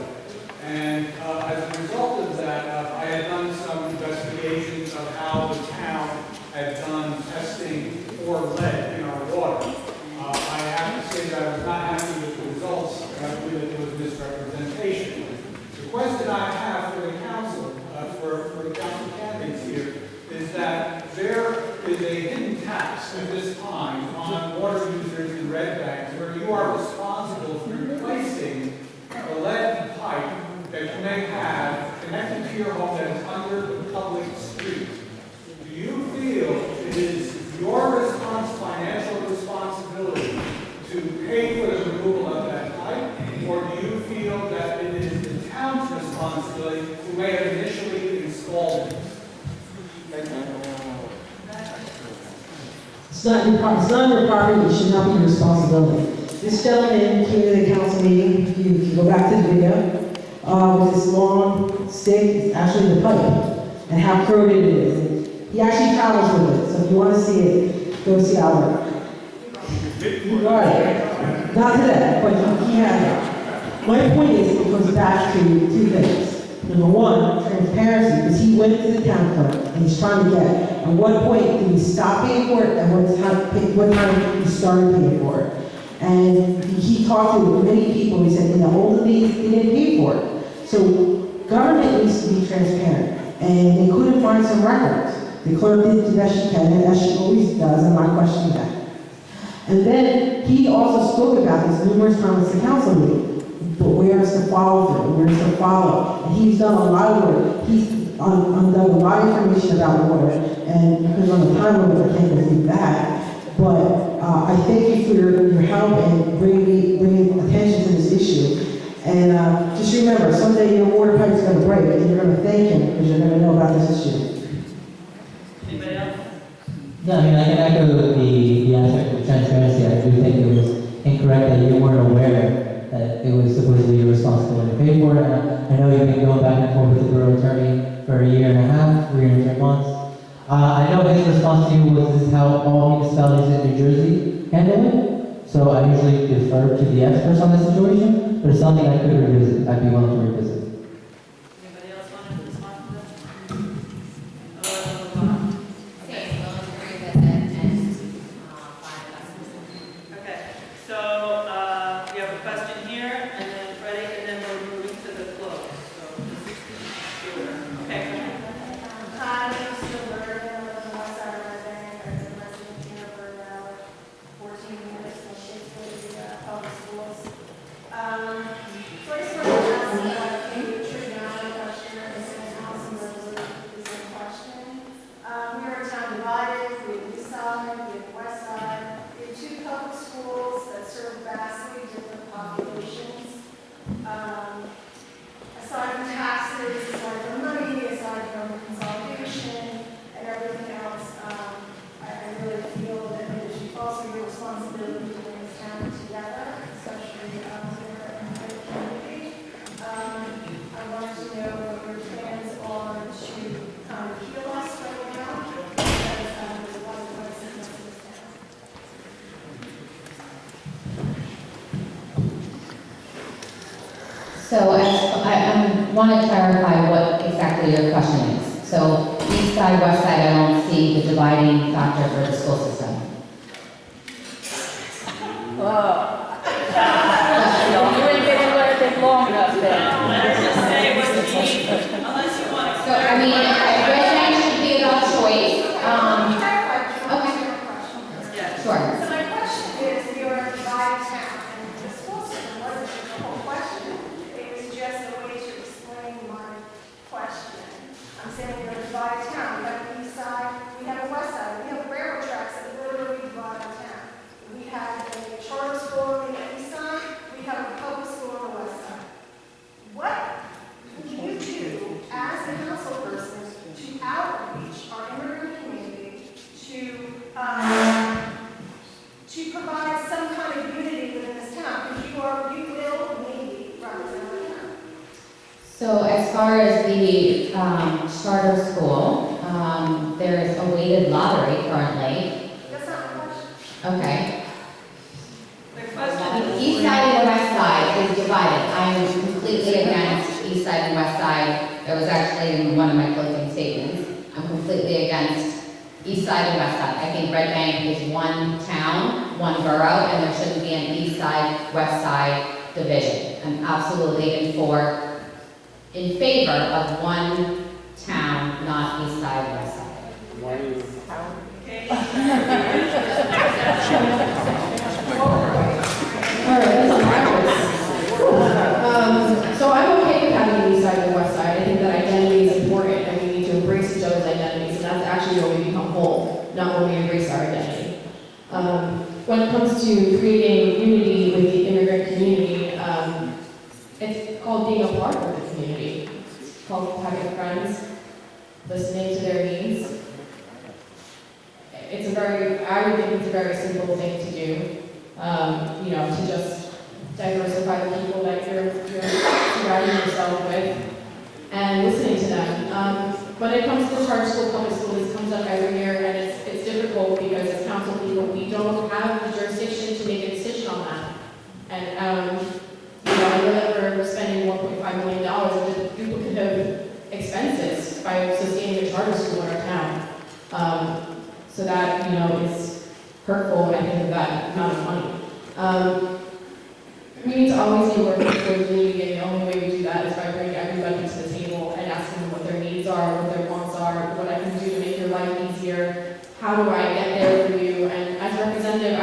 And as a result of that, I had done some investigations of how the town had done testing for lead in our water. I have to say that I was not happy with the results, and I believe that there was misrepresentation. The question I have for the council, for the council candidates here, is that there is a hidden tax at this time on water users in Red Bank where you are responsible for replacing the lead pipe that you may have connected to your home that is under the public street. Do you feel it is your financial responsibility to pay for the removal of that pipe, or do you feel that it is the town's responsibility who may have initially installed it? Thank you. It's not your property, it should not be your responsibility. This gentleman came to the council meeting, if you go back to the video, with this long stick. It's actually the pipe, and how corroded it is. And he actually travels with it, so if you want to see it, go see Albert. Right. Not today, but he has it. My point is, it goes back to two things. Number one, transparency, because he went to the town clerk and he's trying to get, at what point did he stop paying for it, and what time he started paying for it. And he talked to many people, he said, in the olden days, they didn't pay for it. So government needs to be transparent, and they couldn't find some records. The clerk did the best she can, and as she always does, I'm not questioning that. And then he also spoke about this numerous times at the council meeting. But where's the follow through? Where's the follow? And he's done a lot of work. He's done a lot of information about water, and because on the time limit, I can't go through that. But I thank you for your help and bringing attention to this issue. And just remember, someday your water pipe's going to break, and you're going to thank him because you're going to know about this issue. Anybody else? Yeah, I mean, I can echo the aspect of transparency. I do think it was incorrect that you weren't aware that it was supposedly your responsibility to pay for it. And I know you've been going back and forth with the borough attorney for a year and a half, 3 and 3 months. I know his response to you was this is how all municipalities in New Jersey handle it. So I usually defer to the experts on the situation, but it's something I could revisit. I'd be willing to revisit. Anybody else want to respond to that? Same, willing to revisit and find us. Okay, so we have a question here, and then Freddie, and then we're moving to the close. So okay, go ahead. Hi, my name is Jill Berger. I live on the west side of Red Bank. I've been resident here for now 14 years. My kids go to the public schools. So I just wanted to ask Trignano a question, and then Councilman the same question. We are a town divided. We have the east side, we have the west side. We have 2 public schools that serve vastly different populations. Aside from taxes, aside from money, aside from consolidation and everything else, I really feel that it should also be a responsibility to bring this town together, especially here in the community. I wanted to know what your plans are to kind of heal us right now, because there's a lot of sickness in this town. So I want to clarify what exactly your question is. So east side, west side, I don't see the dividing factor for the school system. You ain't been anywhere been long enough then. Let's just say what you need, unless you want to. So I mean, Red Bank should be about choice. Okay. Yeah. Sure. So my question is, we are a divided town, and the school system wasn't the whole question. It was just a way to explain my question. I'm saying we're a divided town. We have the east side, we have a west side, we have railroad tracks that literally divide our town. We have a charter school on the east side, we have a public school on the west side. What can you do as a council person to outreach our immigrant community to provide some kind of unity within this town? Because you will maybe represent our town. So as far as the charter school, there is a weighted lottery currently. That's not my question. Okay. The question The is. east side and west side is divided. I am completely against east side and west side. It was actually in one of my closing statements. I'm completely against east side and west side. I think Red Bank is one town, one borough, and there shouldn't be an east side, west side division. I'm absolutely in favor of one town, not east side, west side. All right, that's on my so I'm okay with having the east side and the west side. I think that identity is important, and we need to embrace each other's identities, and that's actually when we become whole, not when we embrace our identity. When it comes to creating unity with the immigrant community, it's called being a part of the community. It's called having friends, listening to their needs. I would think it's a very simple thing to do. To just diversify the people that you're surrounded surrounding yourself with and listening to them. When it comes to charter school, public school, this comes up every year, and it's difficult because as council people, we don't have the jurisdiction to make a decision on that. And, I know that we're spending $1.5 million on just duplicative expenses by sustaining a charter school in our town. So that, is hurtful, I think, of that amount of money. We need to always be working towards unity, and the only way we do that is by bringing everybody to the table and asking them what their needs are, what their wants are, what I can do to make your life easier, how do I get there for you, and as a representative,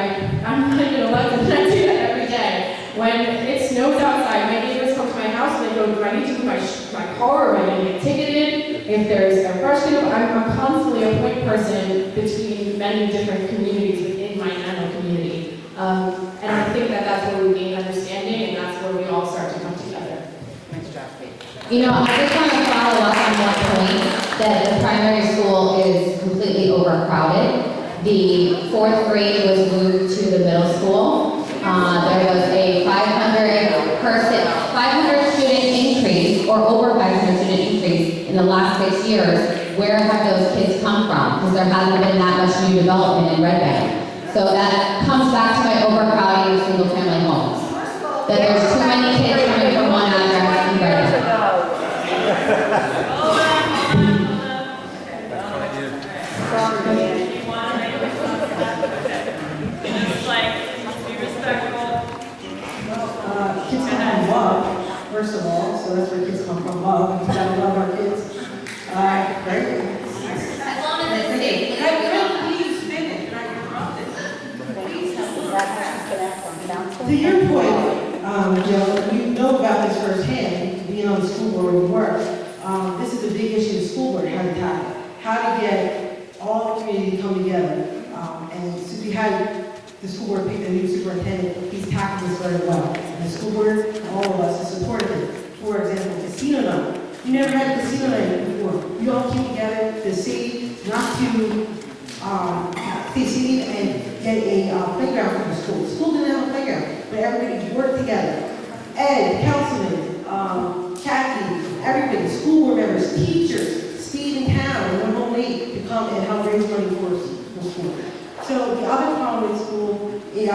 I'm not even elected, and I do that every day. When it snows outside, my neighbors come to my house and they go, do I need to move my car, or am I going to get ticketed? If there's a rush, I'm constantly a point person between many different communities within my nano community. And I think that that's where we gain understanding, and that's where we all start to come together. I just want to follow up on one point, that the primary school is completely overcrowded. The 4th grade was moved to the middle school. There was a 500 student increase, or over 500 student increase in the last 6 years. Where have those kids come from? Because there hasn't been that much new development in Red Bank. So that comes back to my overcrowding of single-family homes. That there's too many kids coming from one address in Red Bank. Kids come from love, first of all, so that's where kids come from, love. We gotta love our kids. Great. As long as it's safe. Please finish, I interrupted. To your point, Joe, you know about this firsthand, being on the school board where you work. This is a big issue the school board had to tackle. How to get all the community to come together. And since we had the school board pick a new superintendent, he's tackled this very well. And the school board, all of us, have supported him. For example, casino night. You never had a casino night before. We all came together to see, not to see and get a playground for the school. The school didn't have a playground, but everybody worked together. Ed, councilman, Kathy, everybody, school board members, teachers, stayed in town and went home late to come and help raise money for school. So the other problem with school is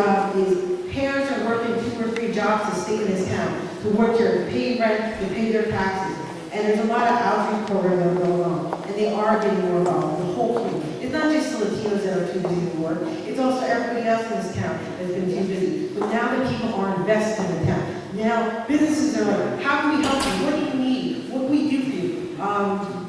parents are working 2 or 3 jobs to stay in this town, to work here, to pay rent, to pay their taxes. And there's a lot of outreach programs that are going on, and they are getting more involved, the whole community. It's not just the Latinos that are too busy to work, it's also everybody else in this town that's been too busy. But now that people are investing in the town, now businesses are like, how can we help you? What do you need? What can we do for you?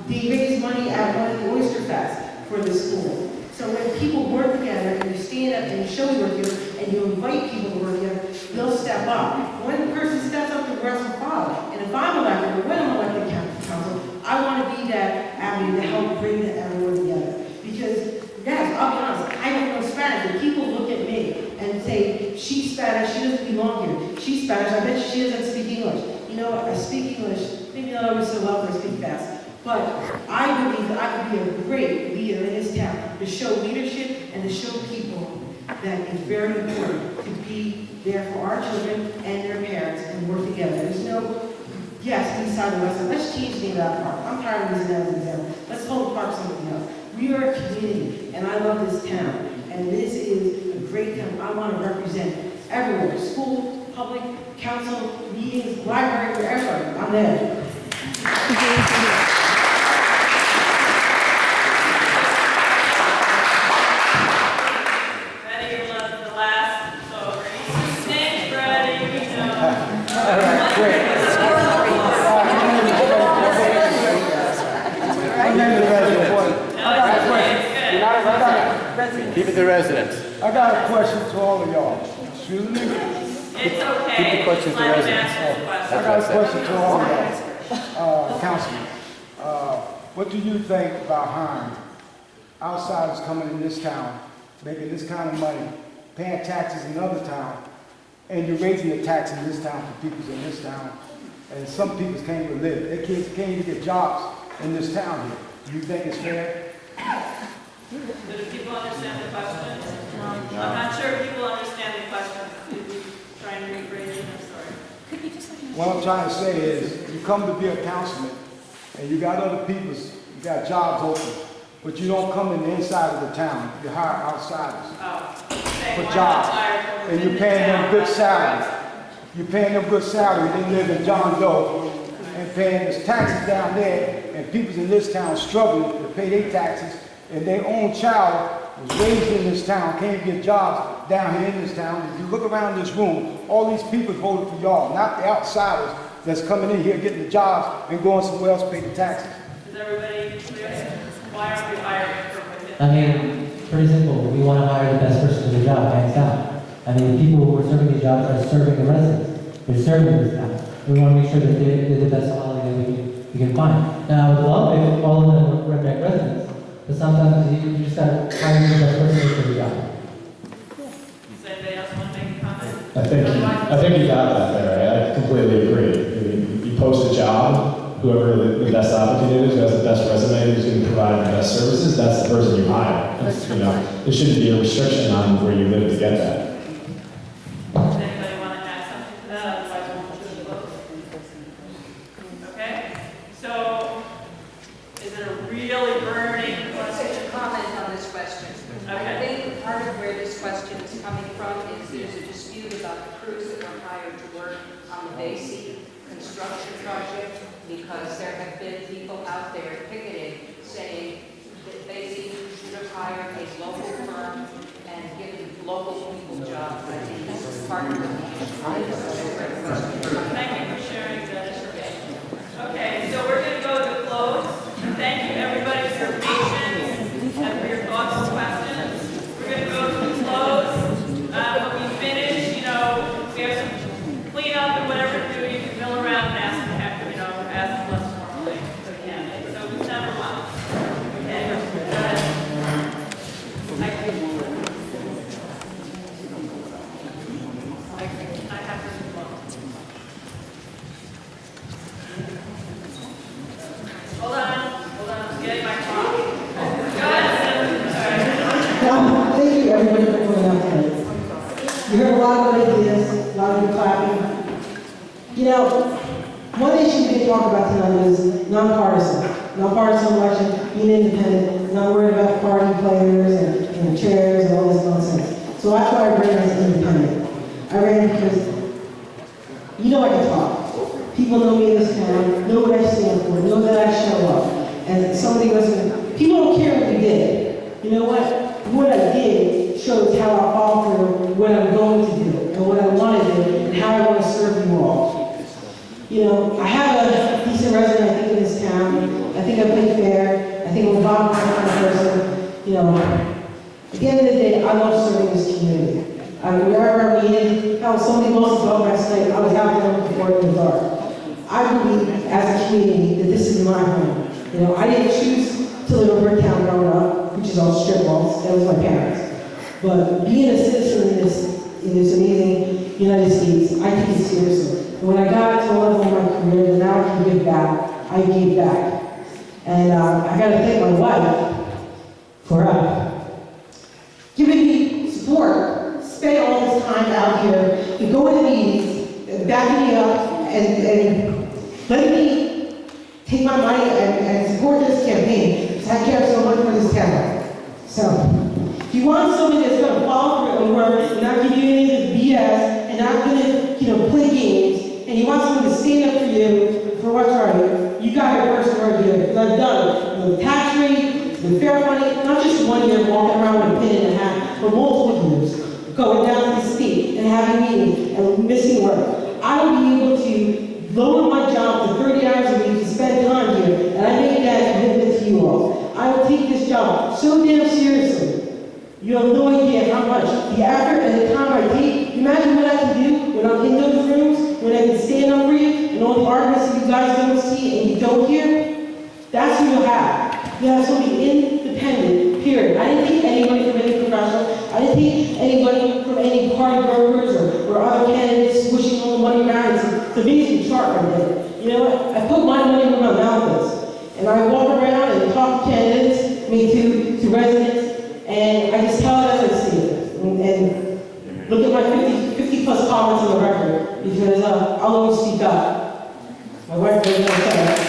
They raise money at one of the Oyster Fest for the school. So when people work together and you stand up and you show your work together and you invite people to work together, they'll step up. One person steps up, the rest will follow. And if I'm elected, or when I'm elected council, I want to be that avenue to help bring everyone together. Because, yes, I'll be honest, I don't know Spanish, but people look at me and say, she's Spanish, she doesn't belong here. She's Spanish, I bet she doesn't speak English. You know, I speak English, maybe not always so well, but I speak fast. But I believe that I could be a great leader in this town to show leadership and to show people that it's very important to be there for our children and their parents and work together. There's no, yes, east side and west side. Let's change the name of that park. I'm tired of using that as an example. Let's call the park something else. We are a community, and I love this town. And this is a great town. I want to represent everywhere. School, public, council, meetings, library, wherever. I'm there. Keep it to residents. I got a question to all of y'all. Excuse me? It's okay. Keep the questions to Let him residents. answer the question. I got a question to all of y'all. Councilman, what do you think about hiring outsiders coming in this town, making this kind of money, paying taxes in other towns, and you're raising the tax in this town for people in this town, and some people can't even live. Their kids can't even get jobs in this town here. Do you think it's fair? Do people understand the question? I'm not sure if people understand the question. If you're trying to rephrase it, I'm sorry. What I'm trying to say is, come to be a councilman, and you got other people, you got jobs open, but you don't come in the inside of the town, you hire outsiders for jobs, and you're paying them good salaries. You're paying them good salaries, they live in John Doe, and paying the taxes down there, and people in this town struggling to pay their taxes, and their own child was raised in this town, can't get jobs down here in this town. If you look around this room, all these people voted for y'all, not the outsiders that's coming in here getting the jobs and going somewhere else to pay the taxes. Is everybody clear? Why aren't we hiring from within? I mean, pretty simple. We want to hire the best person for the job, hands down. I mean, the people who are serving these jobs are serving the residents. They're serving this town. We want to make sure that they're the best quality that we can find. Now, I would love if all of them were Red Bank residents, but sometimes you just got to hire the best person for the job. Does anybody else want to make a comment? I think you got that there. I completely agree. I mean, you post a job, whoever the best applicant is, who has the best resume, who's going to provide the best services, that's the person you hire. You know, there shouldn't be a restriction on where you live to get that. Does anybody want to add something to that? Otherwise, we'll move to the vote. Okay, so is it a really burning question? To comment on this question. I think part of where this question is coming from is there's a dispute about the crews that were hired to work on the VISCOMI construction project, because there have been people out there picketing saying that VISCOMI should have hired a local firm and given local people jobs. I think this is part of the Thank you for sharing that information. Okay, so we're going to go to close. Thank you, everybody, for your patience and for your thoughts and questions. We're going to go to close. When we finish, we have some cleanup and whatever to do. You can mill around and ask less formally. So, who's number one? Okay, go ahead. I have to move on. Hold on, I'm getting my coffee. Go ahead, Senator. Thank you, everybody, for coming out tonight. You heard a lot of ideas, a lot of you clapping. One issue we didn't talk about tonight is nonpartisan. Nonpartisan election, being independent, not worried about party players and chairs and all this nonsense. So that's why I ran as independent. I ran because I can talk. People know me in this town, know what I stand for, know that I show up. And somebody wasn't, people don't care what we did. You know what? What I did shows how I offer what I'm going to do and what I want to do and how I want to serve you all. I have a decent resume, I think, in this town. I think I play fair. I think I'm a bottom line kind of person. At the end of the day, I love serving this community. Wherever I'm needed, how somebody else was last night, I was out there before it was dark. I believe, as a community, that this is my home. I didn't choose to live in Bricktown growing up, which is all strip malls. That was my parents. But being a citizen in this amazing United States, I take it seriously. And when I got to a level in my career that now I can give back, I gave back. And I got to thank my wife for giving me support, spending all this time out here, and going to meetings, backing me up, and letting me take my money and support this campaign, because I care so much for this town. So, if you want somebody that's going to follow through and work, and not give you any of this BS, and not going to play games, and you want someone to stand up for you, for what's right, you got your person right here. Because I've done it. The tax rate, the fair money, not just 1 year walking around with a pin in a hat, but multiple years. Going down to the state and having meetings and missing work. I would be able to lower my job to 30 hours a week to spend time here, and I make that commitment to you all. I will take this job so damn seriously. You have no idea how much the effort and the time I take. Imagine what I can do when I'm in those rooms, when I can stand up for you, and all the arguments that you guys don't see and you don't hear. That's who you'll have. You have somebody independent, period. I didn't take anybody from any professional. I didn't take anybody from any party brokers or other candidates swishing all the money around. It's an amazing chart right there. You know what? I put my money where my mouth is. And I walk around and talk to candidates, to residents, and I just tell them as I see it. And look at my 50 plus comments on the record, because I'll always speak up. My wife doesn't know that.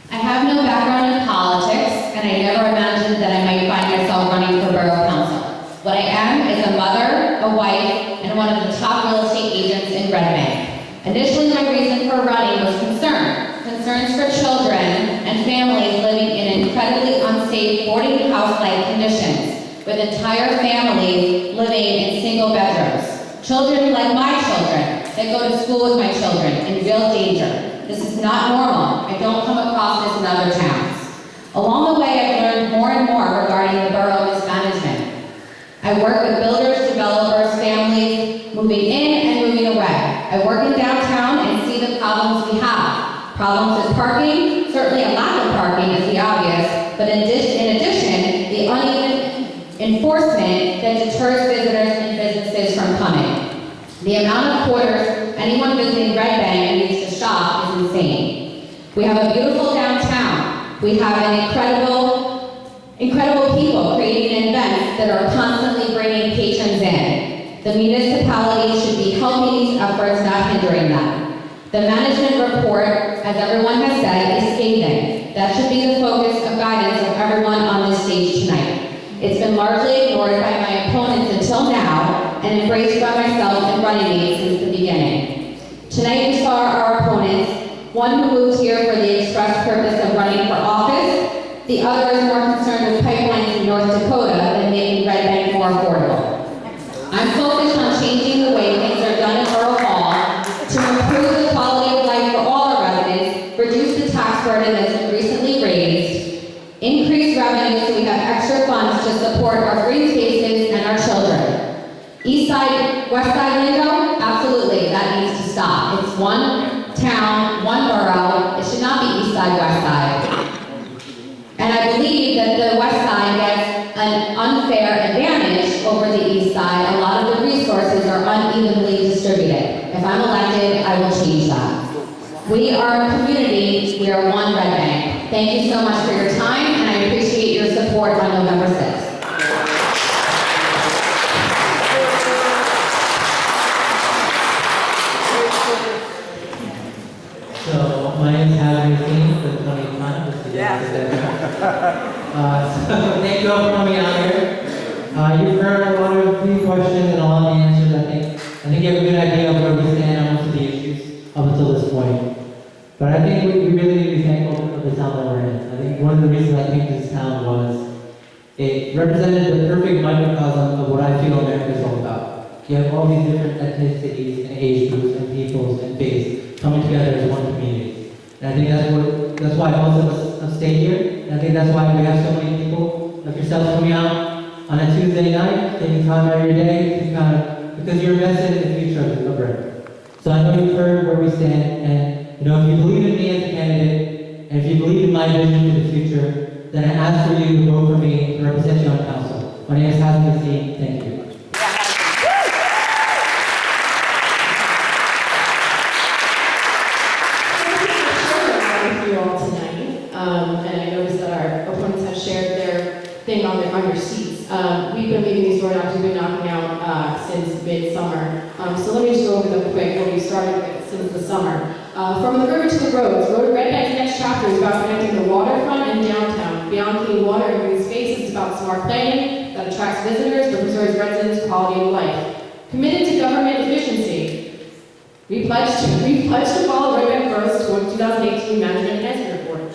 I have no background in politics, and I never imagined that I might find myself running for Borough Council. What I am is a mother, a wife, and one of the top real estate agents in Red Bank. Initially, my reason for running was concerns for children and families living in incredibly unsafe boarding house-like conditions, with entire families living in single bedrooms. Children like my children that go to school with my children in real danger. This is not normal. I don't come across this in other towns. Along the way, I've learned more and more regarding the borough mismanagement. I work with builders, developers, families, moving in and moving away. I work in downtown and see the problems we have. Problems with parking, certainly a lack of parking is the obvious, but in addition, the uneven enforcement that deters visitors and businesses from coming. The amount of quarters anyone visiting Red Bank needs to shop is insane. We have a beautiful downtown. We have an incredible people creating events that are constantly bringing patrons in. The municipality should be helping these efforts, not hindering them. The management report, as everyone has said, is scathing. That should be the focus of guidance of everyone on this stage tonight. It's been largely ignored by my opponents until now, and embraced by myself and running mates since the beginning. Tonight we saw our opponents, one who moved here for the express purpose of running for office, the other is more concerned with pipelines in North Dakota than making Red Bank more affordable. I'm focused on changing the way things are done in Borough Hall to improve the quality of life for all our residents, reduce the tax burden that's been recently raised, increase revenue so we have extra funds to support our green spaces and our children. East side, west side lingo? Absolutely, that needs to stop. It's one town, one borough. It should not be east side, west side. And I believe that the west side gets an unfair advantage over the east side. A lot of the resources are unevenly distributed. If I'm elected, I will change that. We are a community. We are one Red Bank. Thank you so much for your time, and I appreciate your support on November 6th. So, my name is Adam Racine, the 20th so thank you all for coming out here. You've heard a lot of the questions and a lot of the answers, I think you have a good idea of where we stand on most of the issues up until this point. But I think we really need to be thankful for the town that we're in. I think one of the reasons I think this town was, it represented the perfect microcosm of what I feel America is all about. You have all these different ethnicities and age groups and peoples and faiths coming together as one community. And I think that's why most of us have stayed here. And I think that's why we have so many people like yourselves coming out on a Tuesday night, taking time out of your day to because you're invested in the future of the brand. So I know you've heard where we stand, and if you believe in me as a candidate, and if you believe in my vision for the future, then I ask for you to vote for me to represent you on council. My name is Hassan Nassim. Thank you. With you all tonight, and I noticed that our opponents have shared their thing on your seats. We've been leaving these door knocks, we've been knocking out since midsummer. So let me just go over them quick, what we started with since the summer. From the river to the roads, Red Bank's next chapter is about connecting the waterfront and downtown. Beyond clean water and green space, it's about smart planning that attracts visitors but preserves residents' quality of life. Committed to government efficiency. We pledged to follow Red Bank Borough's 2018 Management Enhancement Report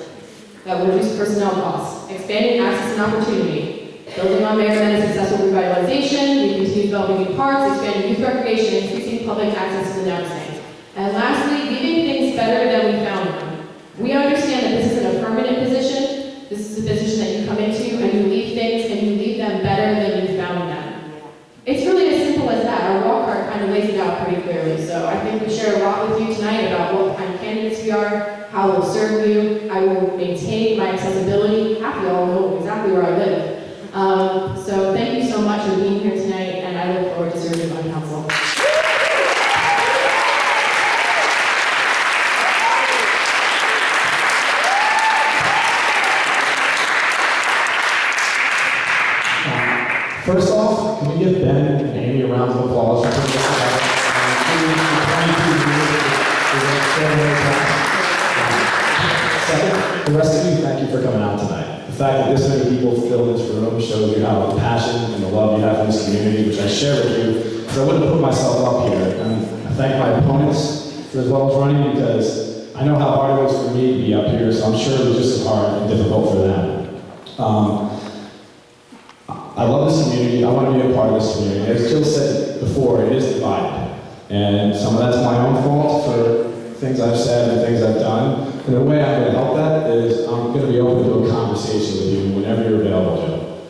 that will reduce personnel costs, expanding access and opportunity, building on Mayor Mendes' successful revitalization, we continue developing new parks, expanding youth recreation, and increasing public access to the downtown. And lastly, leaving things better than we found them. We understand that this isn't a permanent position. This is a position that you come into and you leave things and you leave them better than you found them. It's really as simple as that. Our walk card kind of lays it out pretty clearly. So I think we share a lot with you tonight about what kind of candidates we are, how we'll serve you. I will maintain my accessibility. Half of y'all know exactly where I live. So thank you so much for being here tonight, and I look forward to serving on council. First off, can we give Ben and Amy a round of applause for putting this together? 22 years is an extraordinary task. Second, the rest of you, thank you for coming out tonight. The fact that this many people fill this room shows you how the passion and the love you have for this community, which I share with you, because I wouldn't have put myself up here. And I thank my opponents for as well as running, because I know how hard it was for me to be up here, so I'm sure it was just as hard and difficult for them. I love this community. I want to be a part of this community. As Jill said before, it is divided. And some of that's my own fault for things I've said and things I've done. And the way I'm going to help that is I'm going to be open to a conversation with you whenever you're available, Joe.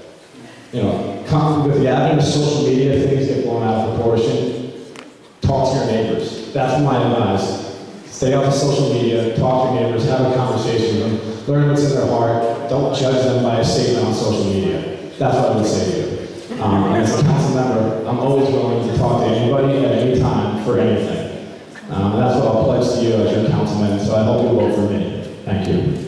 You know, with the advent of social media, things get blown out of proportion. Talk to your neighbors. That's my advice. Stay off of social media, talk to your neighbors, have a conversation with them, learn what's in their heart. Don't judge them by a statement on social media. That's what I would say to you. And as a council member, I'm always willing to talk to anybody at any time for anything. And that's what I'll pledge to you as your councilman, so I hope you vote for me. Thank you.